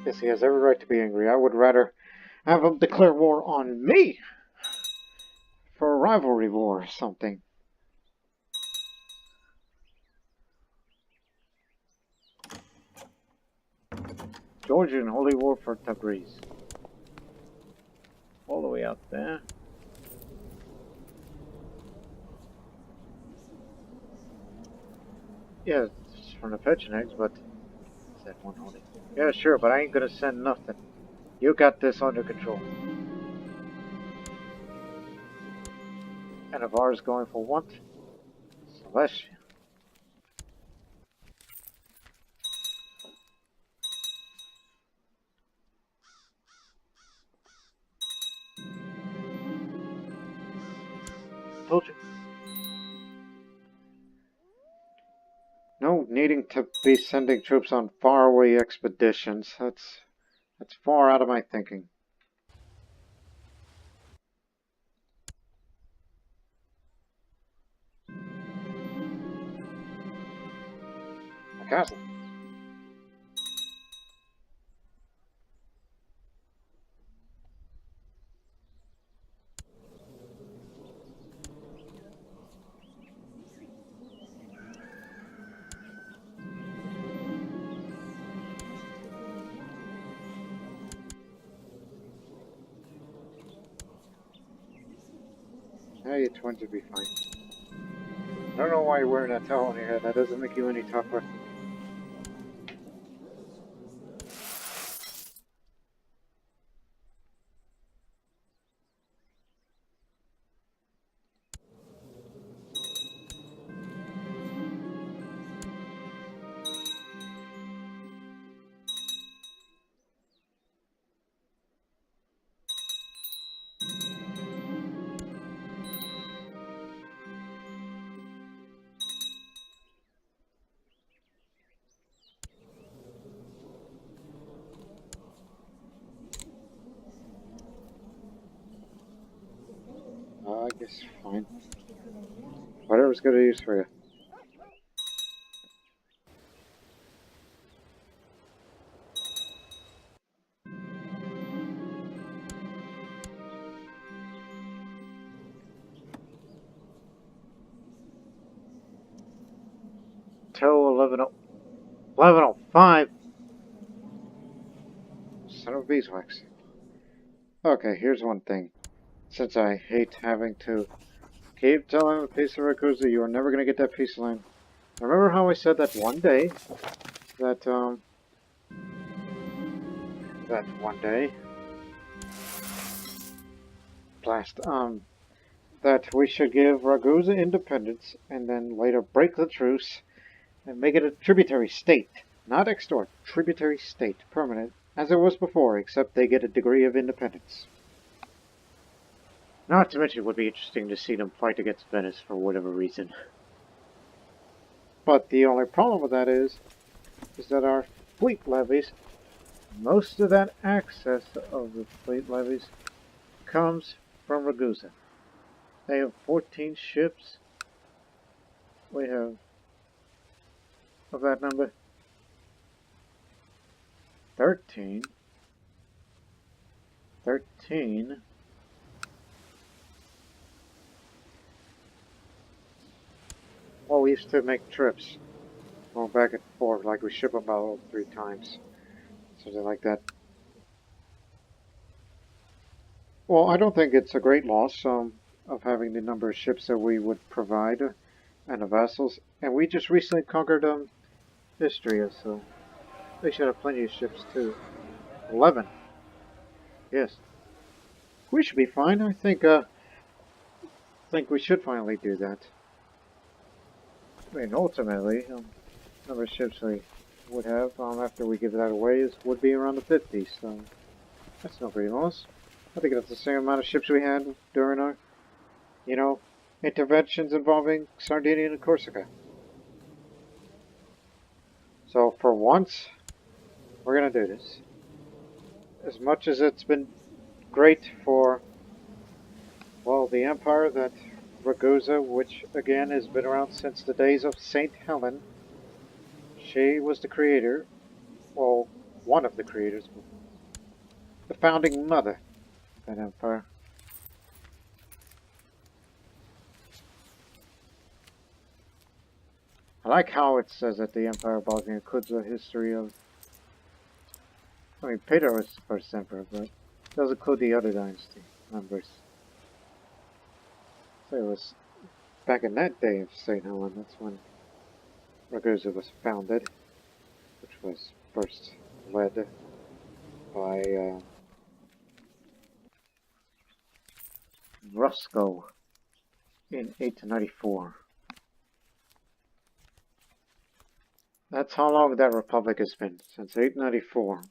Yes, he has every right to be angry. I would rather have him declare war on me for a rivalry war or something. Georgian Holy War for Tabriz. All the way out there. Yeah, it's from the Pechenegs, but... Said one holy. Yeah, sure, but I ain't gonna send nothing. You got this under control. And if ours going for what? Celestia. Told you. No needing to be sending troops on faraway expeditions. That's far out of my thinking. A castle. Hey, it's going to be fine. I don't know why you're wearing that towel on your head. That doesn't make you any tougher. I guess fine. Whatever's good use for you. Till 11:05. Son of a beeswax. Okay, here's one thing. Since I hate having to keep telling the piece of Rakuza, you are never going to get that piece of land. Remember how I said that one day? That one day? Blast, that we should give Ragusa independence and then later break the truce and make it a tributary state. Not extort, tributary state, permanent, as it was before, except they get a degree of independence. Not to mention it would be interesting to see them fight against Venice for whatever reason. But the only problem with that is that our fleet levies, most of that access of the fleet levies comes from Ragusa. They have 14 ships. We have, of that number, 13. we used to make trips, going back and forth, like we ship them about 3 times, something like that. Well, I don't think it's a great loss of having the number of ships that we would provide and the vessels. And we just recently conquered Istria, so they should have plenty of ships too. 11. Yes. We should be fine. I think we should finally do that. I mean, ultimately, number of ships we would have after we give that away would be around the 50s, so that's no great loss. I think that's the same amount of ships we had during our, interventions involving Sardinia and Corsica. So for once, we're gonna do this. As much as it's been great for, well, the empire that Ragusa, which again has been around since the days of Saint Helen. She was the creator, well, one of the creators, the founding mother of that empire. I like how it says that the Empire of Bosnia includes a history of, I mean, Peter was the first emperor, but it does include the other dynasty members. So it was back in that day of St. Helen, that's when Ragusa was founded, which was first led by Rusko in 1894. That's how long that republic has been, since 1894.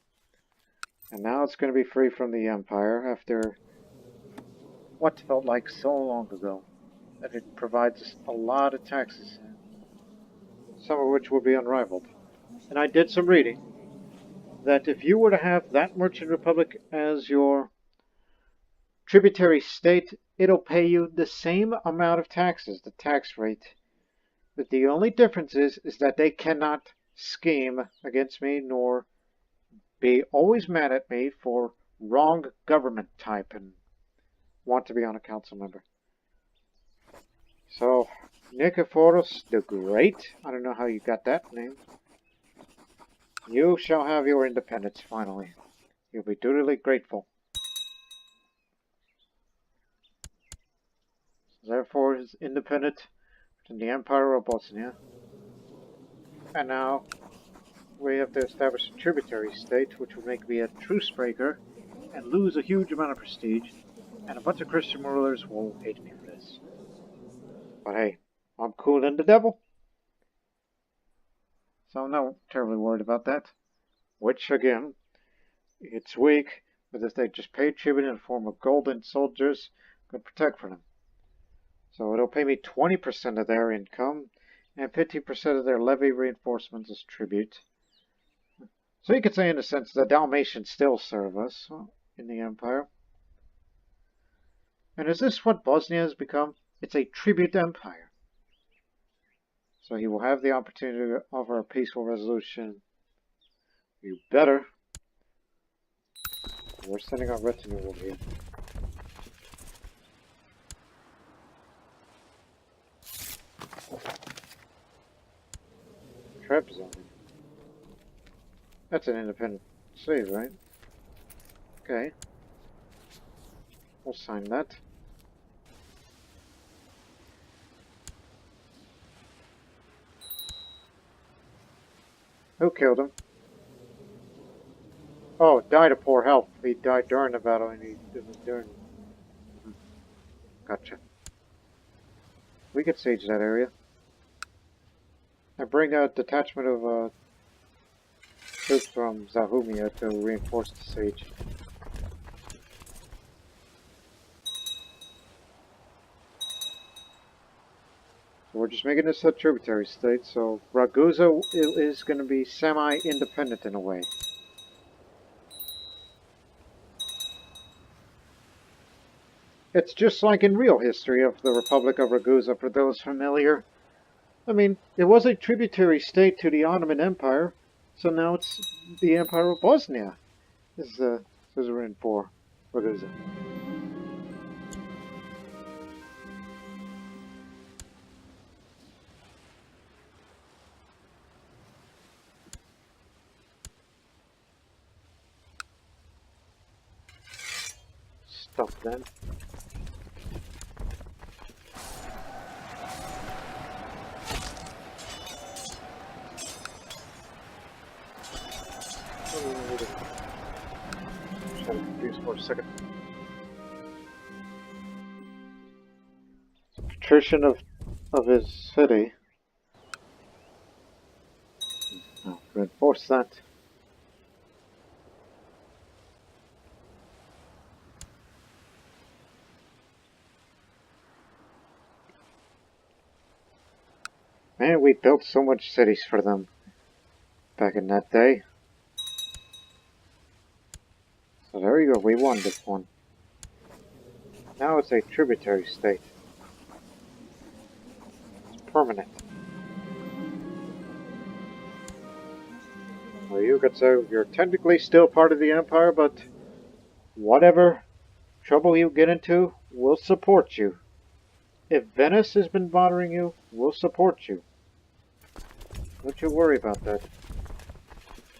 And now it's going to be free from the empire after what felt like so long ago. That it provides us a lot of taxes, some of which will be unrivaled. And I did some reading that if you were to have that merchant republic as your tributary state, it'll pay you the same amount of taxes, the tax rate. But the only difference is that they cannot scheme against me nor be always mad at me for wrong government type and want to be on a council member. So, Nicephorus the Great, I don't know how you got that name. You shall have your independence finally. You'll be dutifully grateful. Therefore, is independent from the Empire of Bosnia. And now, we have to establish a tributary state, which would make me a truce breaker and lose a huge amount of prestige, and a bunch of Christian rulers will hate me for this. But hey, I'm cooler than the devil, so I'm not terribly worried about that. Which, again, it's weak, but if they just pay tribute in the form of golden soldiers, I could protect for them. So it'll pay me 20% of their income, and 50% of their levy reinforcements as tribute. So you could say, in a sense, the Dalmatians still serve us in the empire. And is this what Bosnia has become? It's a tribute empire. So he will have the opportunity to offer a peaceful resolution. You better. We're sending our retinue over here. Trap zone. That's an independent save, right? Okay. We'll sign that. Who killed him? Oh, died of poor health. He died during the battle, and he didn't during. Gotcha. We could siege that area. And bring a detachment of troops from Zahumia to reinforce the siege. So we're just making this a tributary state, so Ragusa is going to be semi-independent in a way. It's just like in real history of the Republic of Ragusa, for those familiar. I mean, it was a tributary state to the Ottoman Empire, so now it's the Empire of Bosnia is the suzerain for Ragusa. stuff then. Just got confused for a second. Patrician of his city. I'll reinforce that. Man, we built so much cities for them back in that day. So there you go, we won this one. Now it's a tributary state. It's permanent. Well, you could say you're technically still part of the Empire, but whatever trouble you get into, we'll support you. If Venice has been bothering you, we'll support you. Don't you worry about that.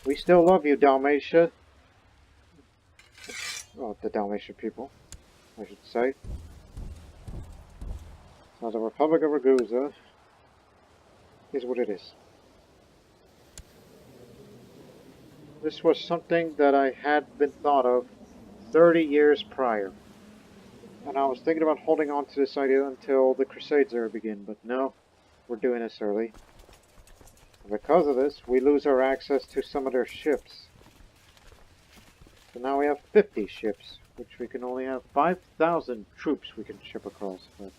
We still love you, Dalmatia. Oh, the Dalmatian people, I should say. So the Republic of Ragusa is what it is. This was something that I had been thought of 30 years prior. And I was thinking about holding on to this idea until the Crusades era begin, but no, we're doing this early. And because of this, we lose our access to some of their ships. So now we have 50 ships, which we can only have 5,000 troops we can ship across. But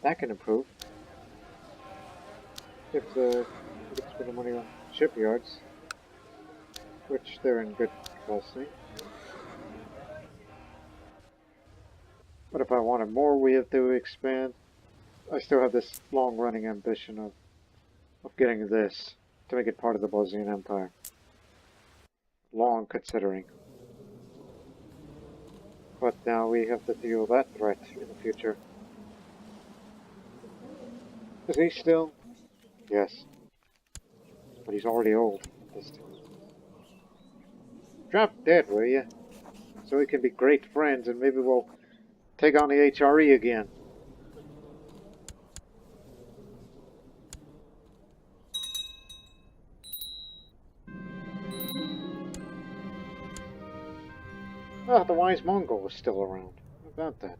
that can improve. If we can spend the money on shipyards, which they're in good capacity. But if I wanted more, we have to expand. I still have this long-running ambition of getting this to make it part of the Bosnian Empire. Long considering. But now we have to deal with that threat in the future. Is he still? Yes. But he's already old. Drop dead, will you? So we can be great friends and maybe we'll take on the HRE again. Ah, the wise Mongol was still around. How about that?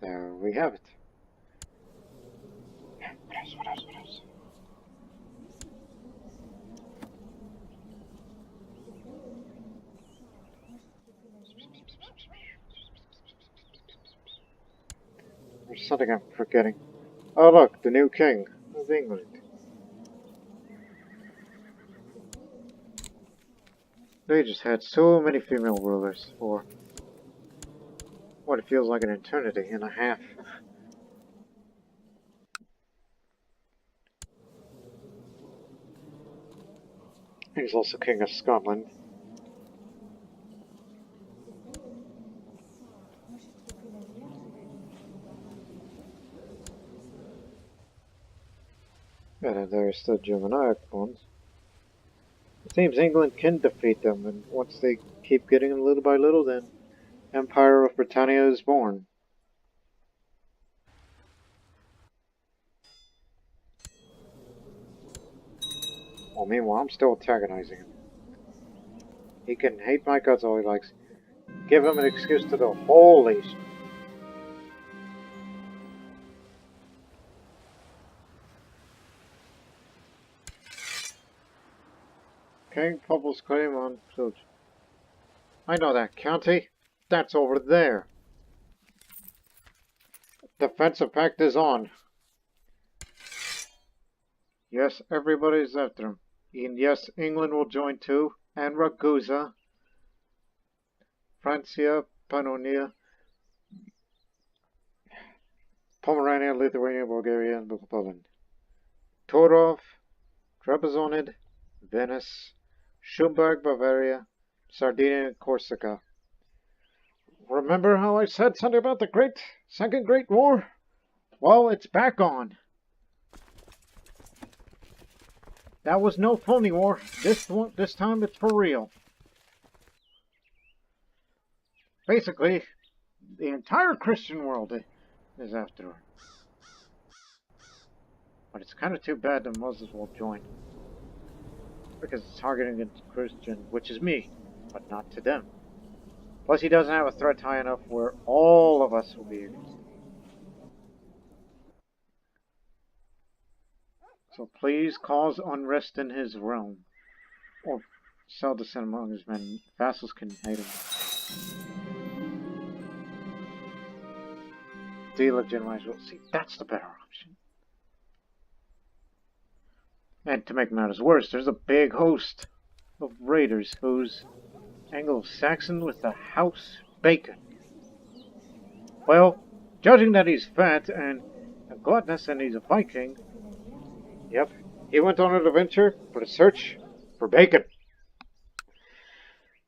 There we have it. What else? There's something I'm forgetting. Oh look, the new king of England. They just had so many female rulers for what it feels like an eternity and a half. He's also king of Scotland. And then there's the Germanic ones. It seems England can defeat them, and once they keep getting them little by little, then Empire of Britannia is born. Well, meanwhile, I'm still antagonizing him. He can hate my guts all he likes. Give him an excuse to the whole East. King Popple's claim on Filch. I know that county. That's over there. Defensive pact is on. Yes, everybody's after him. And yes, England will join too. And Ragusa. Francia, Pannonia, Pomerania, Lithuania, Bulgaria, and Poland. Torov, Trebizonid, Venice, Schumberg, Bavaria, Sardinia, and Corsica. Remember how I said something about the Second Great War? Well, it's back on. That was no phony war. This time it's for real. Basically, the entire Christian world is after her. But it's kind of too bad the Muslims won't join. Because it's targeting a Christian, which is me, but not to them. Plus, he doesn't have a threat high enough where all of us will be against him. So please cause unrest in his realm. Or sell dissent among his men. Vassals can hate him. Delegitimize. Well, see, that's the better option. And to make matters worse, there's a big host of raiders who's Anglo-Saxon with the house bacon. Well, judging that he's fat and gluttonous and he's a Viking, yep, he went on an adventure for the search for bacon.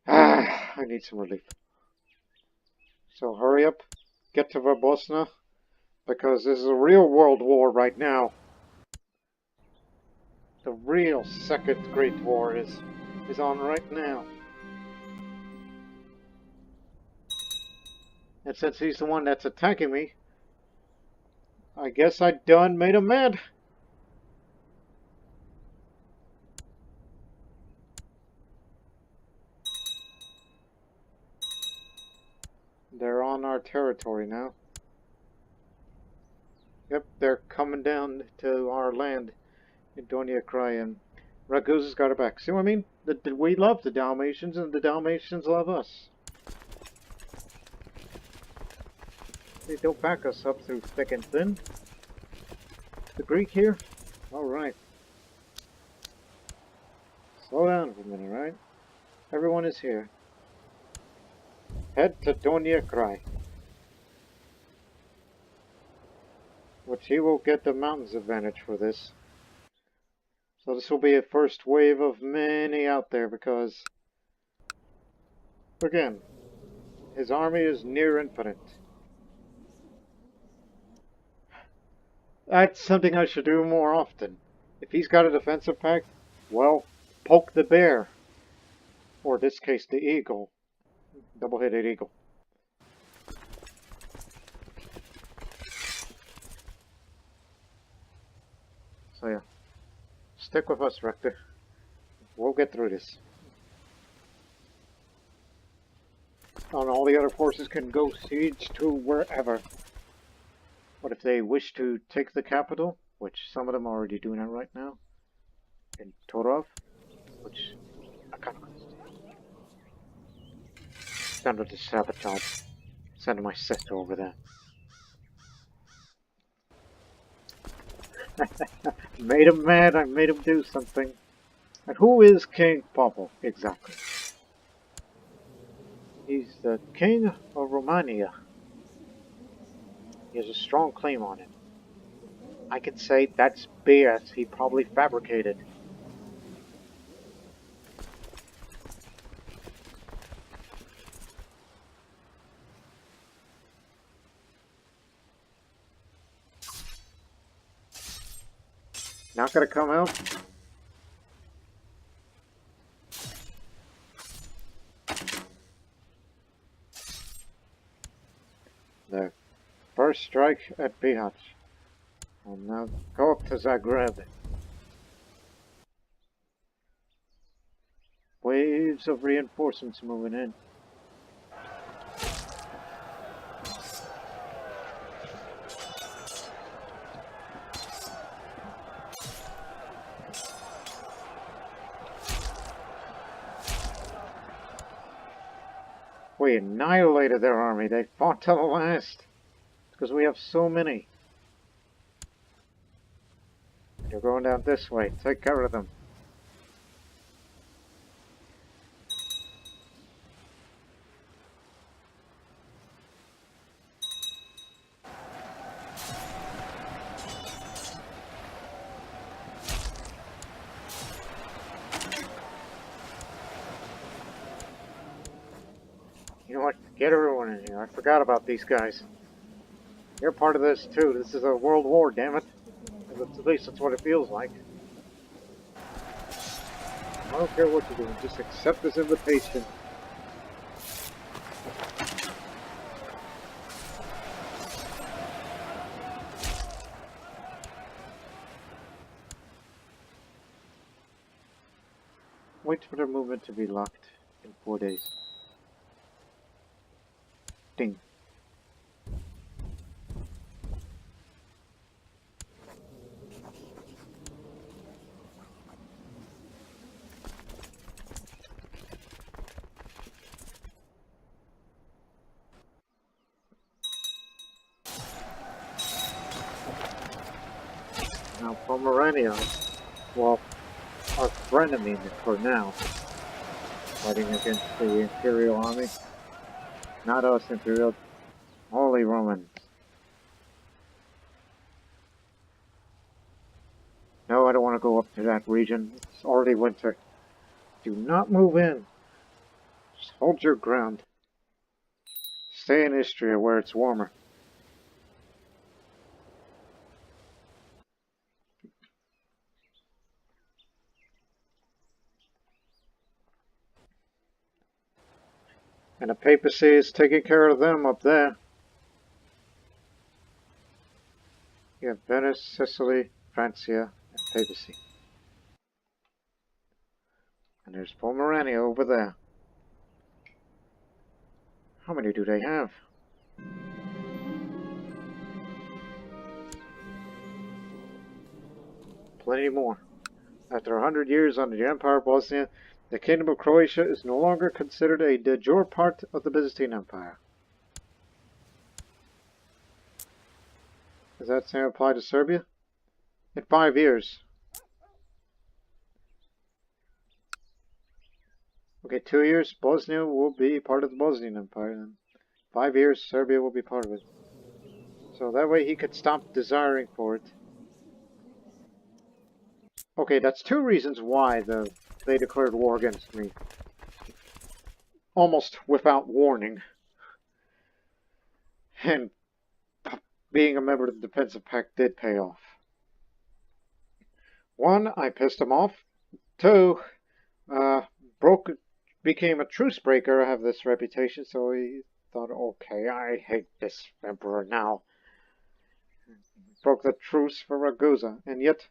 I need some relief. So hurry up, get to Bosnia, because this is a real world war right now. The real Second Great War is on right now. And since he's the one that's attacking me, I guess I done made him mad. They're on our territory now. Yep, they're coming down to our land in Donia Krai, and Ragusa's got her back. See what I mean? We love the Dalmatians, and the Dalmatians love us. They don't back us up through thick and thin. The Greek here? Alright. Slow down for a minute, right? Everyone is here. Head to Donia Krai, which he will get the mountains advantage for this. So this will be a first wave of many out there because, again, his army is near infinite. That's something I should do more often. If he's got a defensive pact, well, poke the bear. Or in this case, the eagle. Double-headed eagle. So yeah. Stick with us, Rector. We'll get through this. And all the other forces can go siege to wherever. But if they wish to take the capital, which some of them are already doing that right now, in Torov, which I kind of understand. Send her to sabotage. Send my sister over there. Made him mad, I made him do something. And who is King Pavel exactly? He's the king of Romania. He has a strong claim on it. I can say that's BS he probably fabricated. Not gonna come out? The first strike at Bihać. I'll now go up to Zagreb. Waves of reinforcements moving in. We annihilated their army. They fought till the last. Because we have so many. They're going down this way. Take care of them. Get everyone in here. I forgot about these guys. You're part of this too. This is a world war, damn it. At least that's what it feels like. I don't care what you're doing. Just accept this invitation. Wait for the movement to be locked in 4 days. Ding. Now, Pomerania, well, our frenemy for now, fighting against the Imperial Army. Not us, Imperial. Holy Romans. No, I don't want to go up to that region. It's already winter. Do not move in. Just hold your ground. Stay in Istria where it's warmer. And the papacy is taking care of them up there. You have Venice, Sicily, Francia, and papacy. And there's Pomerania over there. How many do they have? Plenty more. After 100 years under the Empire of Bosnia, the Kingdom of Croatia is no longer considered a de jure part of the Byzantine Empire. Does that same apply to Serbia? In 5 years. Okay, 2 years, Bosnia will be part of the Bosnian Empire. And 5 years, Serbia will be part of it. So that way he could stop desiring for it. Okay, that's 2 reasons why they declared war against me. Almost without warning. And being a member of the Defensive Pact did pay off. 1, I pissed him off. 2, became a truce breaker. I have this reputation, so he thought, okay, I hate this emperor now. Broke the truce for Ragusa, and yet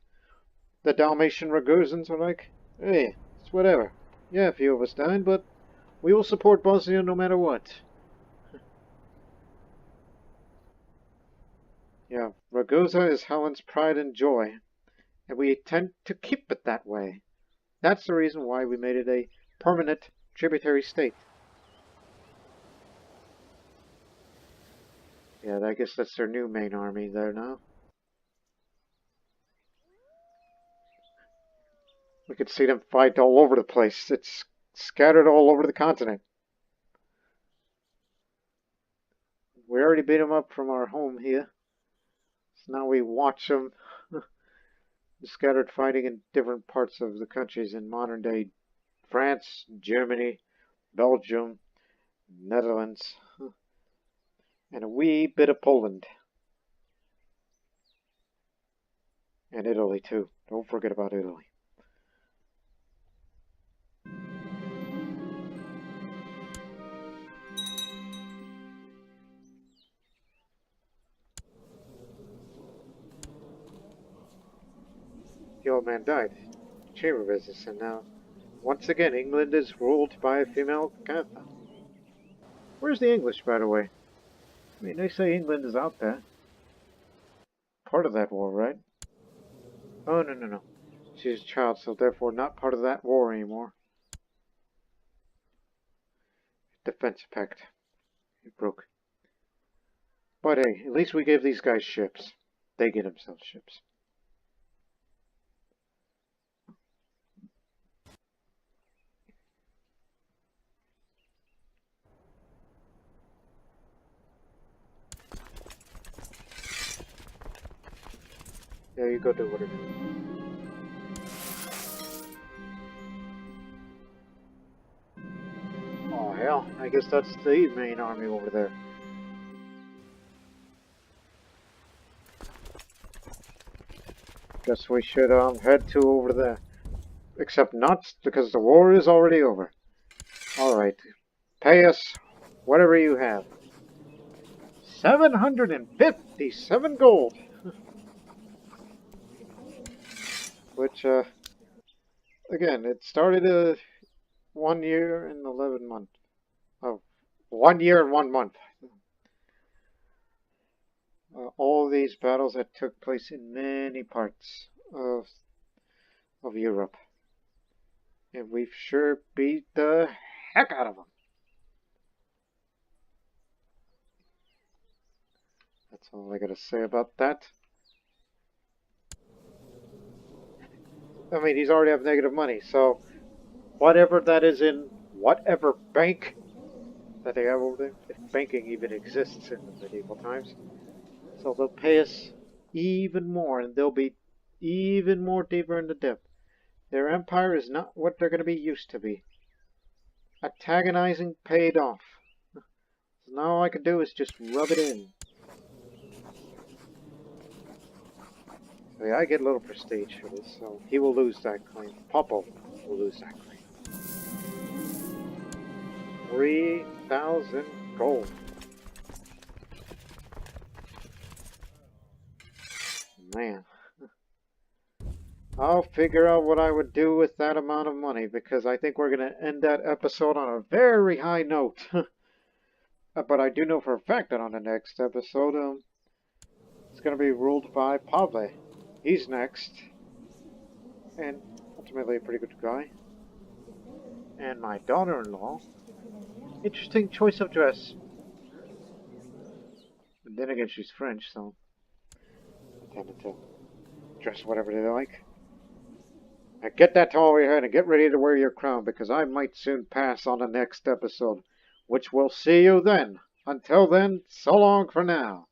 the Dalmatian Ragusans are like, hey, it's whatever. Yeah, a few of us died, but we will support Bosnia no matter what. Yeah, Ragusa is Helen's pride and joy, and we intend to keep it that way. That's the reason why we made it a permanent tributary state. Yeah, I guess that's their new main army there now. We could see them fight all over the place. It's scattered all over the continent. We already beat them up from our home here. So now we watch them scattered fighting in different parts of the countries in modern day France, Germany, Belgium, Netherlands, and a wee bit of Poland. And Italy too. Don't forget about Italy. The old man died. Chamber business, and now, once again, England is ruled by a female Catha. Where's the English, by the way? I mean, they say England is out there. Part of that war, right? Oh, no. She's a child, so therefore not part of that war anymore. Defense Pact. It broke. But hey, at least we gave these guys ships. They get themselves ships. Yeah, you go do whatever. Oh hell, I I guess that's the main army over there. Guess we should head to over there. Except not, because the war is already over. Alright. Pay us whatever you have. 757 gold! Which, again, it started 1 year and 11 months. Oh, 1 year and 1 month. All these battles that took place in many parts of Europe. And we've sure beat the heck out of them. That's all I gotta say about that. I mean, he's already have negative money, so whatever that is in whatever bank that they have over there, if banking even exists in the medieval times, so they'll pay us even more, and they'll be even more deeper into debt. Their empire is not what they're going to be used to be. Antagonizing paid off. So now all I can do is just rub it in. So yeah, I get a little prestige for this, so he will lose that claim. Popo will lose that claim. 3,000 gold. Man. I'll figure out what I would do with that amount of money, because I think we're going to end that episode on a very high note. But I do know for a fact that on the next episode, it's going to be ruled by Pave. He's next. And ultimately a pretty good guy. And my daughter-in-law. Interesting choice of dress. But then again, she's French, so they tend to dress whatever they like. Now get that towel over your head and get ready to wear your crown, because I might soon pass on the next episode, which we'll see you then. Until then, so long for now.